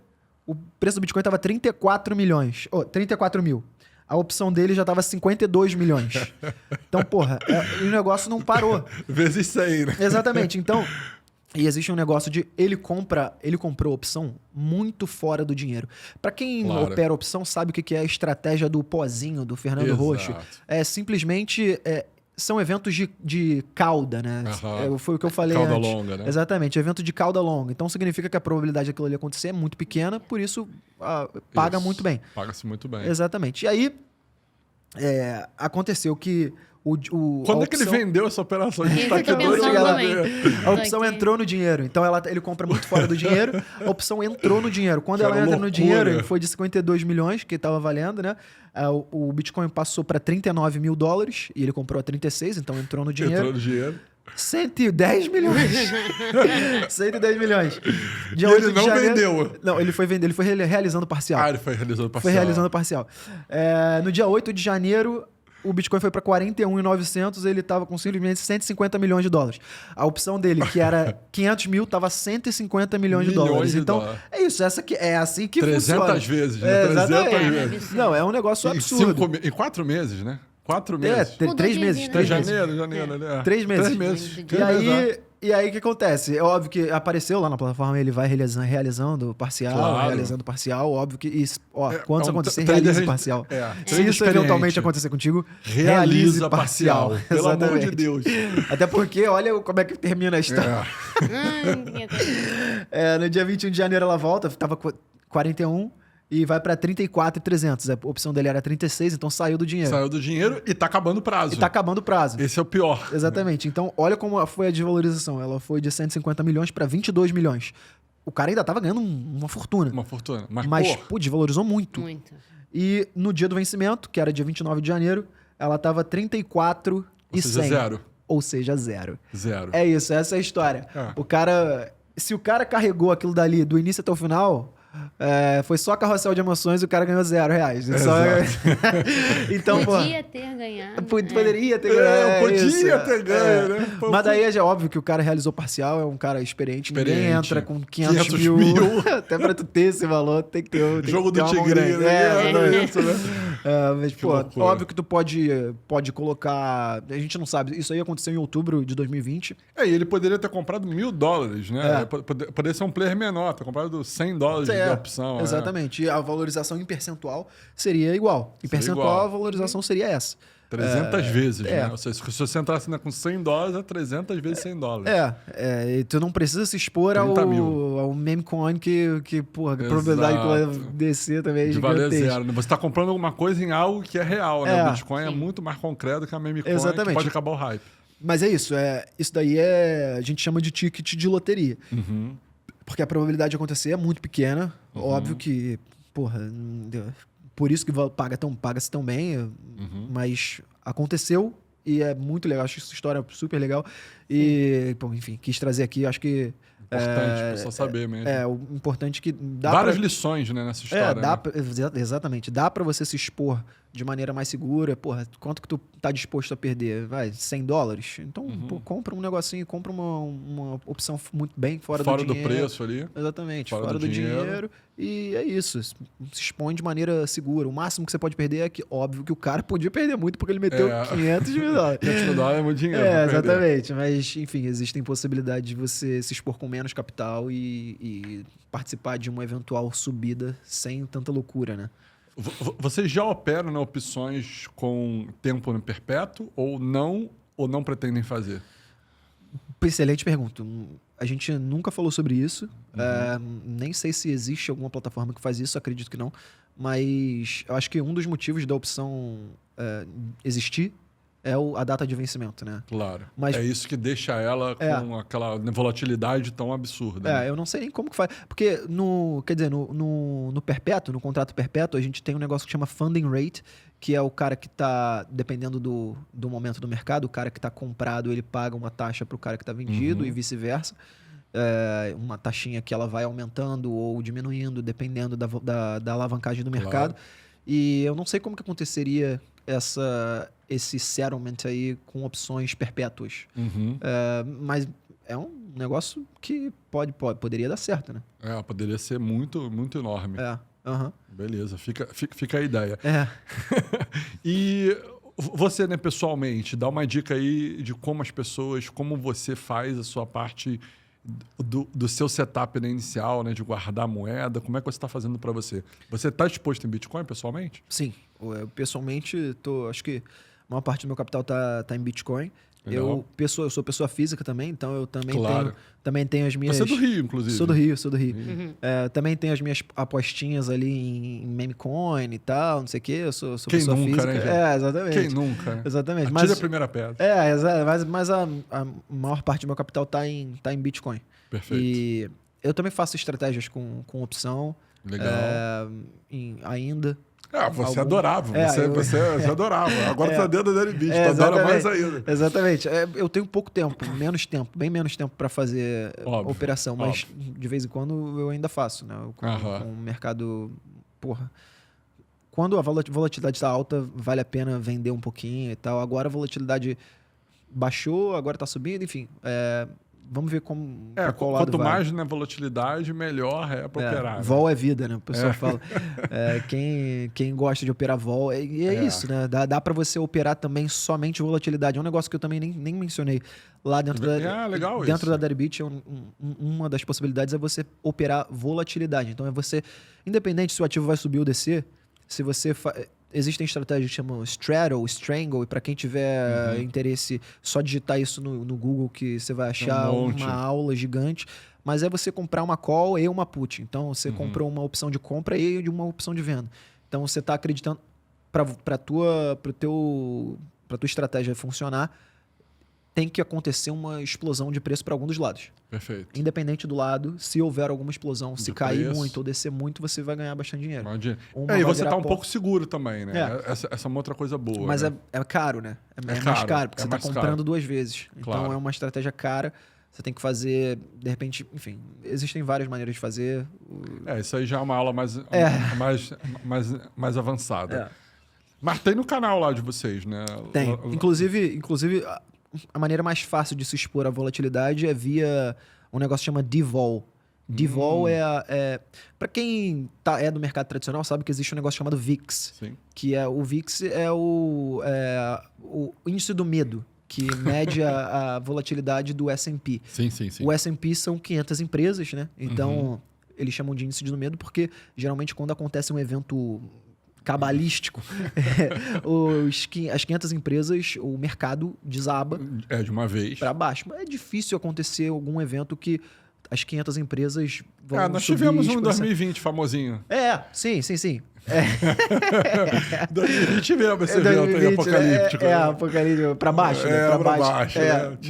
o preço do Bitcoin estava 34 mil. A opção dele já estava 52 milhões. Então, porra, o negócio não parou. Vezes 100, né? Exatamente. Então, e existe um negócio de ele comprou opção muito fora do dinheiro. Para quem opera opção, sabe o que é a estratégia do pozinho, do Fernando Rocho. É simplesmente... são eventos de cauda, né? Foi o que eu falei cauda antes. Longa, né? Exatamente, evento de cauda longa. Então significa que a probabilidade daquilo ali acontecer é muito pequena, por isso paga muito bem. Paga-se muito bem. Exatamente. E aí, aconteceu que Quando é que ele vendeu essa operação? A gente Isso tá eu tô aqui doido pensando pra também. ver. A opção entrou no dinheiro. Então ele compra muito fora do dinheiro. A opção entrou no dinheiro. Quando Cara, ela entra no loucura. dinheiro, foi de 52 milhões que estava valendo, né? O Bitcoin passou para 39 mil dólares e ele comprou a 36, então entrou no dinheiro. Entrou no dinheiro. 110 milhões. 110 milhões. Dia E 8 ele de não janeiro... vendeu. Não, ele foi vender, ele foi realizando parcial. Ele foi realizando parcial. Foi realizando parcial. No dia 8 de janeiro, o Bitcoin foi para 41.900, ele estava com simplesmente 150 milhões de dólares. A opção dele, que era 500 mil, estava 150 milhões de dólares. Então, é isso. É assim que 300 funciona. vezes, né? 300 vezes. Não, é um negócio absurdo. Em 4 meses, né? 4 meses. 3 meses. 3 meses. Janeiro, né? 3 meses. 3 meses. E aí, o que acontece? É óbvio que apareceu lá na plataforma, ele vai realizando parcial, realizando parcial. Óbvio que isso, quando isso acontecer, realize parcial. Se isso eventualmente acontecer contigo, realize parcial. Pelo amor de Deus. Até porque, olha como é que termina a história. No dia 21 de janeiro ela volta, tava 41... E vai para 34.300. A opção dele era 36, então saiu do dinheiro. Saiu do dinheiro e tá acabando o prazo. Esse é o pior. Exatamente. Então, olha como foi a desvalorização. Ela foi de 150 milhões para 22 milhões. O cara ainda tava ganhando uma fortuna. Mas desvalorizou muito. Muito. E no dia do vencimento, que era dia 29 de janeiro, ela tava 34 e 100. Ou seja, zero. É isso, essa é a história. Se o cara carregou aquilo dali do início até o final... foi só carrossel de emoções e o cara ganhou R$0. Então, podia ter ganhado. Poderia ter ganhado. Podia ter ganho, né? Mas daí é óbvio que o cara realizou parcial, é um cara experiente. Ninguém entra com 500 mil. Até pra tu ter esse valor, tem que ter. Jogo do Tigrinho, né? Isso, né? Mas, óbvio que tu pode colocar. A gente não sabe. Isso aí aconteceu em outubro de 2020. E ele poderia ter comprado $1.000, né? Poderia ser um player menor, ter comprado $100 de opção. Exatamente. E a valorização em percentual seria igual. Em percentual, a valorização seria essa. 300 vezes, né? Ou seja, se você entrasse com $100, é 300 vezes $100. E tu não precisa se expor ao meme coin que porra, a probabilidade que vai descer também é de valer gigantesca. zero. Você está comprando alguma coisa em algo que é real, né? O Bitcoin é muito mais concreto que a meme coin, que pode acabar o hype. Mas é isso. Isso daí a gente chama de ticket de loteria. Porque a probabilidade de acontecer é muito pequena. Óbvio que, porra, por isso que paga-se tão bem. Mas aconteceu e é muito legal. Acho essa história super legal. E, enfim, quis trazer aqui. Acho que... Importante, o pessoal saber mesmo. O importante que dá várias lições, né, nessa história. Exatamente. Dá pra você se expor de maneira mais segura. Porra, quanto que tu tá disposto a perder? Vai, $100? Então, compra um negocinho, compra uma opção muito bem fora do dinheiro. Fora do preço ali. Exatamente, fora do dinheiro. E é isso. Se expõe de maneira segura. O máximo que você pode perder é que, óbvio, que o cara podia perder muito porque ele meteu $500 mil. $500 mil é muito dinheiro. Exatamente. Mas, enfim, existem possibilidades de você se expor com menos capital e participar de uma eventual subida sem tanta loucura, né? Vocês já operam opções com tempo no perpétuo ou não pretendem fazer? Excelente pergunta. A gente nunca falou sobre isso. Nem sei se existe alguma plataforma que faz isso, acredito que não. Mas eu acho que um dos motivos da opção existir é a data de vencimento, né? Claro. Mas é isso que deixa ela com aquela volatilidade tão absurda. Né? Eu não sei nem como que faz. Porque no perpétuo, no contrato perpétuo, a gente tem um negócio que chama funding rate, que é o cara que está, dependendo do momento do mercado, o cara que está comprado, ele paga uma taxa para o cara que está vendido e vice-versa. Uma taxinha que ela vai aumentando ou diminuindo, dependendo da alavancagem do mercado. E eu não sei como que aconteceria esse settlement aí com opções perpétuas. Mas é um negócio que poderia dar certo, né? Poderia ser muito, muito enorme. Beleza, fica a ideia. E você, né, pessoalmente, dá uma dica aí de como você faz a sua parte do seu setup, né, inicial, né, de guardar a moeda. Como é que você está fazendo para você? Você está exposto em Bitcoin, pessoalmente? Sim. Eu, pessoalmente, acho que a maior parte do meu capital tá em Bitcoin. Eu sou pessoa física também, então eu também tenho as minhas... Você é do Rio, inclusive. Sou do Rio. Também tenho as minhas apostinhas ali em memecoin e tal, não sei o quê. Eu sou pessoa física. Né, exatamente. Quem nunca? Exatamente. Atira a primeira pedra. Mas a maior parte do meu capital tá em Bitcoin. Perfeito. E eu também faço estratégias com opção. Legal. Ainda. Você adorava. Você adorava. Agora tá dentro da Deribit, adora mais ainda. Exatamente. Eu tenho pouco tempo, bem menos tempo para fazer operação, mas de vez em quando eu ainda faço, né? Com o mercado, quando a volatilidade está alta, vale a pena vender um pouquinho e tal. Agora a volatilidade baixou, agora está subindo, enfim. Vamos ver qual lado quanto vai. mais na volatilidade, melhor é para operar. Vol é vida, né? O pessoal fala. Quem gosta de operar vol... É isso, né? Dá para você operar também somente volatilidade. É um negócio que eu também nem mencionei. Lá dentro da Deribit, uma das possibilidades é você operar volatilidade. Então, independente se o ativo vai subir ou descer, se você... Existem estratégias que chamam Straddle, Strangle, e para quem tiver interesse, só digitar isso no Google que você vai achar uma aula gigante. Mas é você comprar uma call e uma put. Então, você comprou uma opção de compra e uma opção de venda. Então, você está acreditando para tua estratégia funcionar, tem que acontecer uma explosão de preço para algum dos lados. Perfeito. Independente do lado, se houver alguma explosão, se cair muito ou descer muito, você vai ganhar bastante dinheiro. E você está um pouco seguro também, né? Essa é uma outra coisa boa. Mas né? é caro, né? É mais caro, porque você está comprando duas vezes. Claro. Então é uma estratégia cara. Você tem que fazer, de repente, enfim, existem várias maneiras de fazer. Isso aí já é uma aula mais avançada. Mas tem no canal lá de vocês, né? Tem. Inclusive, a maneira mais fácil de se expor à volatilidade é via um negócio que chama DVOL. DVOL para quem é do mercado tradicional, sabe que existe um negócio chamado VIX. Sim. Que o VIX é o índice do medo, que mede a volatilidade do S&P. Sim. O S&P são 500 empresas, né? Então, eles chamam de índice do medo porque, geralmente, quando acontece um evento cabalístico, as 500 empresas, o mercado desaba de uma vez para baixo. Mas é difícil acontecer algum evento que as 500 empresas vão nós subir tivemos um em 2020 famosinho. Sim. 2020 tivemos esse evento aí apocalíptico. Apocalíptico. Para baixo, né? Para baixo.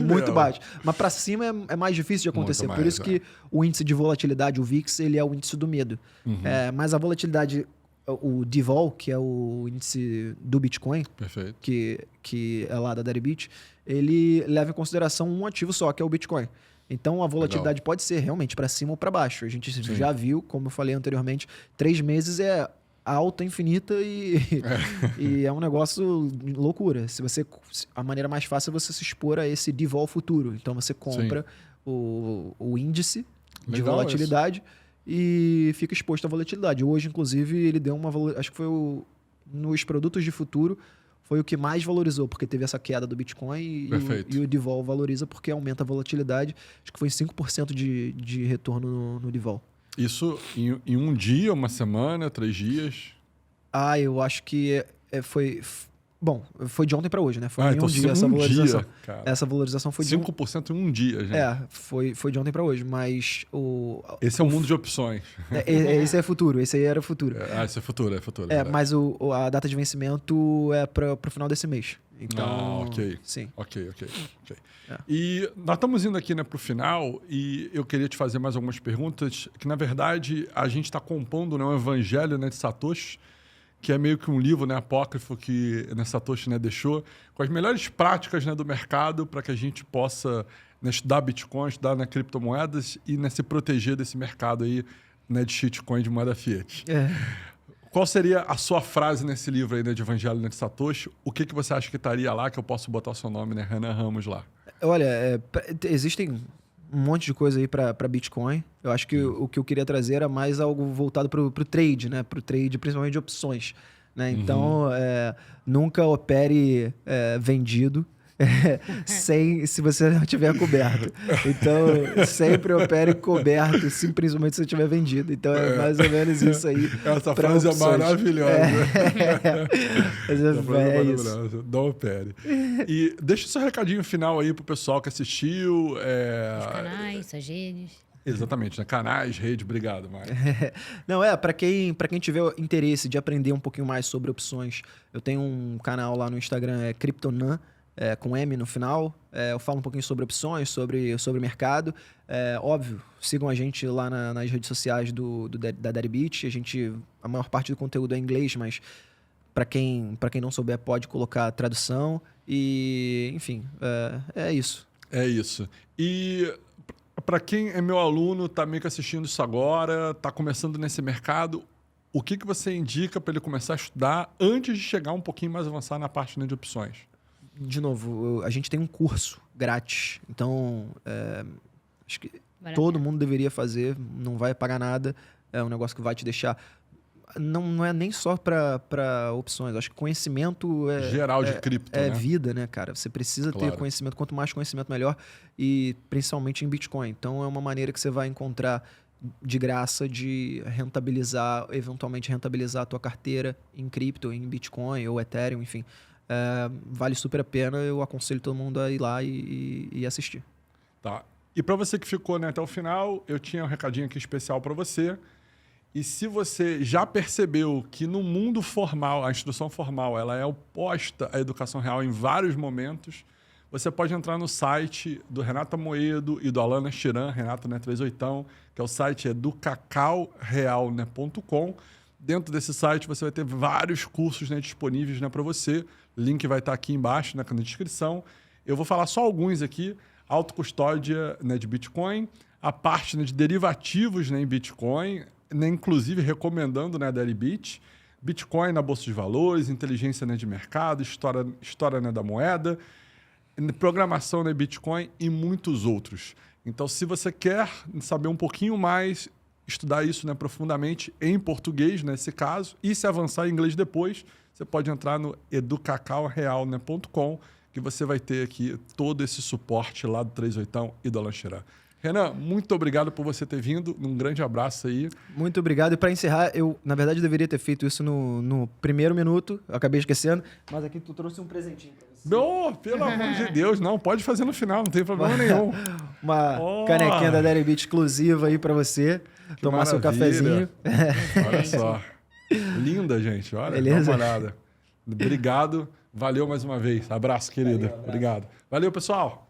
Muito baixo. Mas para cima é mais difícil de acontecer. Por isso que o índice de volatilidade, o VIX, ele é o índice do medo. Mas a volatilidade... O DVOL, que é o índice do Bitcoin, perfeito, que é lá da Deribit, ele leva em consideração um ativo só, que é o Bitcoin. Então, a volatilidade pode ser realmente para cima ou para baixo. A gente já viu, como eu falei anteriormente, 3 meses é alta, infinita e é um negócio loucura. A maneira mais fácil é você se expor a esse DVOL futuro. Então, você compra o índice de volatilidade e fica exposto à volatilidade. Hoje, inclusive, ele deu acho que foi nos produtos de futuro, foi o que mais valorizou, porque teve essa queda do Bitcoin e o DVOL valoriza porque aumenta a volatilidade. Acho que foi 5% de retorno no DVOL. Isso em um dia, uma semana, 3 dias? Eu acho que foi... Bom, foi de ontem para hoje, né? Foi em então um dia essa valorização. Dia, essa valorização foi de 5% em um dia, gente. Foi de ontem para hoje, mas esse é o mundo de opções. Esse é futuro, esse aí era futuro. Esse é futuro, futuro. Mas a data de vencimento é para o final desse mês. Então, ok. Sim. Ok. E nós estamos indo aqui, né, para o final e eu queria te fazer mais algumas perguntas que, na verdade, a gente está compondo, né, um evangelho, né, de Satoshi. que é meio que um livro, né, apócrifo que né, Satoshi, né, deixou, com as melhores práticas, né, do mercado para que a gente possa, né, estudar Bitcoin, estudar, né, criptomoedas e, né, se proteger desse mercado aí, né, de shitcoin, de moeda fiat. Qual seria a sua frase nesse livro aí, né, de Evangelho, né, de Satoshi? O que você acha que estaria lá que eu posso botar o seu nome, né, Renan Ramos, lá? Olha, existem um monte de coisa aí para Bitcoin. Eu acho que o que eu queria trazer era mais algo voltado para o trade, né? Para o trade, principalmente de opções. Né? Então, nunca opere vendido se você não tiver coberto. Então, sempre opere coberto, principalmente se você tiver vendido. Então, é mais ou menos isso aí. Essa frase opções. É maravilhosa. Essa frase é maravilhosa. Não opere. E deixa o seu recadinho final aí pro pessoal que assistiu. Os canais, suas redes. Exatamente, né? Canais, rede, obrigado, Mário. Não, para quem tiver interesse de aprender um pouquinho mais sobre opções, eu tenho um canal lá no Instagram, Cryptonan, com M no final. Eu falo um pouquinho sobre opções, sobre mercado. Óbvio, sigam a gente lá nas redes sociais da Deribit. A maior parte do conteúdo é em inglês, mas para quem não souber, pode colocar tradução. E, enfim, é isso. É isso. E para quem é meu aluno, está meio que assistindo isso agora, está começando nesse mercado, o que você indica para ele começar a estudar antes de chegar um pouquinho mais avançado na parte, né, de opções? De novo, a gente tem um curso grátis, então acho que todo mundo deveria fazer, não vai pagar nada, é um negócio que vai te deixar... Não é nem só para opções, acho que conhecimento geral de cripto, né? Vida, né, cara? Você precisa ter conhecimento, quanto mais conhecimento, melhor, e principalmente em Bitcoin. Então, é uma maneira que você vai encontrar de graça de eventualmente rentabilizar a tua carteira em cripto, em Bitcoin ou Ethereum, enfim. Vale super a pena, eu aconselho todo mundo a ir lá e assistir. Tá. E para você que ficou, né, até o final, eu tinha um recadinho aqui especial para você. E se você já percebeu que no mundo formal, a instrução formal, ela é oposta à educação real em vários momentos, você pode entrar no site do Renato Amoedo e do Alana Chiran, Renato, né, 38, que é o site educacaureal.com. Dentro desse site você vai ter vários cursos, né, disponíveis, né, para você. O link vai estar aqui embaixo, né, na descrição. Eu vou falar só alguns aqui. Autocustódia, né, de Bitcoin, a parte, né, de derivativos, né, em Bitcoin, né, inclusive recomendando, né, a Deribit, Bitcoin na Bolsa de Valores, inteligência, né, de mercado, história né, da moeda, programação, né, Bitcoin e muitos outros. Então, se você quer saber um pouquinho mais, estudar isso, né, profundamente em português, nesse caso, e se avançar em inglês depois, você pode entrar no educacaureal.com, que você vai ter aqui todo esse suporte lá do 38 e do Alana Chiran. Renan, muito obrigado por você ter vindo. Um grande abraço aí. Muito obrigado. E para encerrar, eu, na verdade, deveria ter feito isso no primeiro minuto. Eu acabei esquecendo. Mas aqui tu trouxe um presentinho para você. Não, pelo amor de Deus. Não, pode fazer no final, não tem problema nenhum. Uma canequinha da Deribit exclusiva aí para você. Que tomar maravilha. Seu cafezinho. Olha só. Linda, gente. Olha, beleza? Dá uma olhada. Obrigado. Valeu mais uma vez. Abraço, querida. Valeu, abraço. Obrigado. Valeu, pessoal.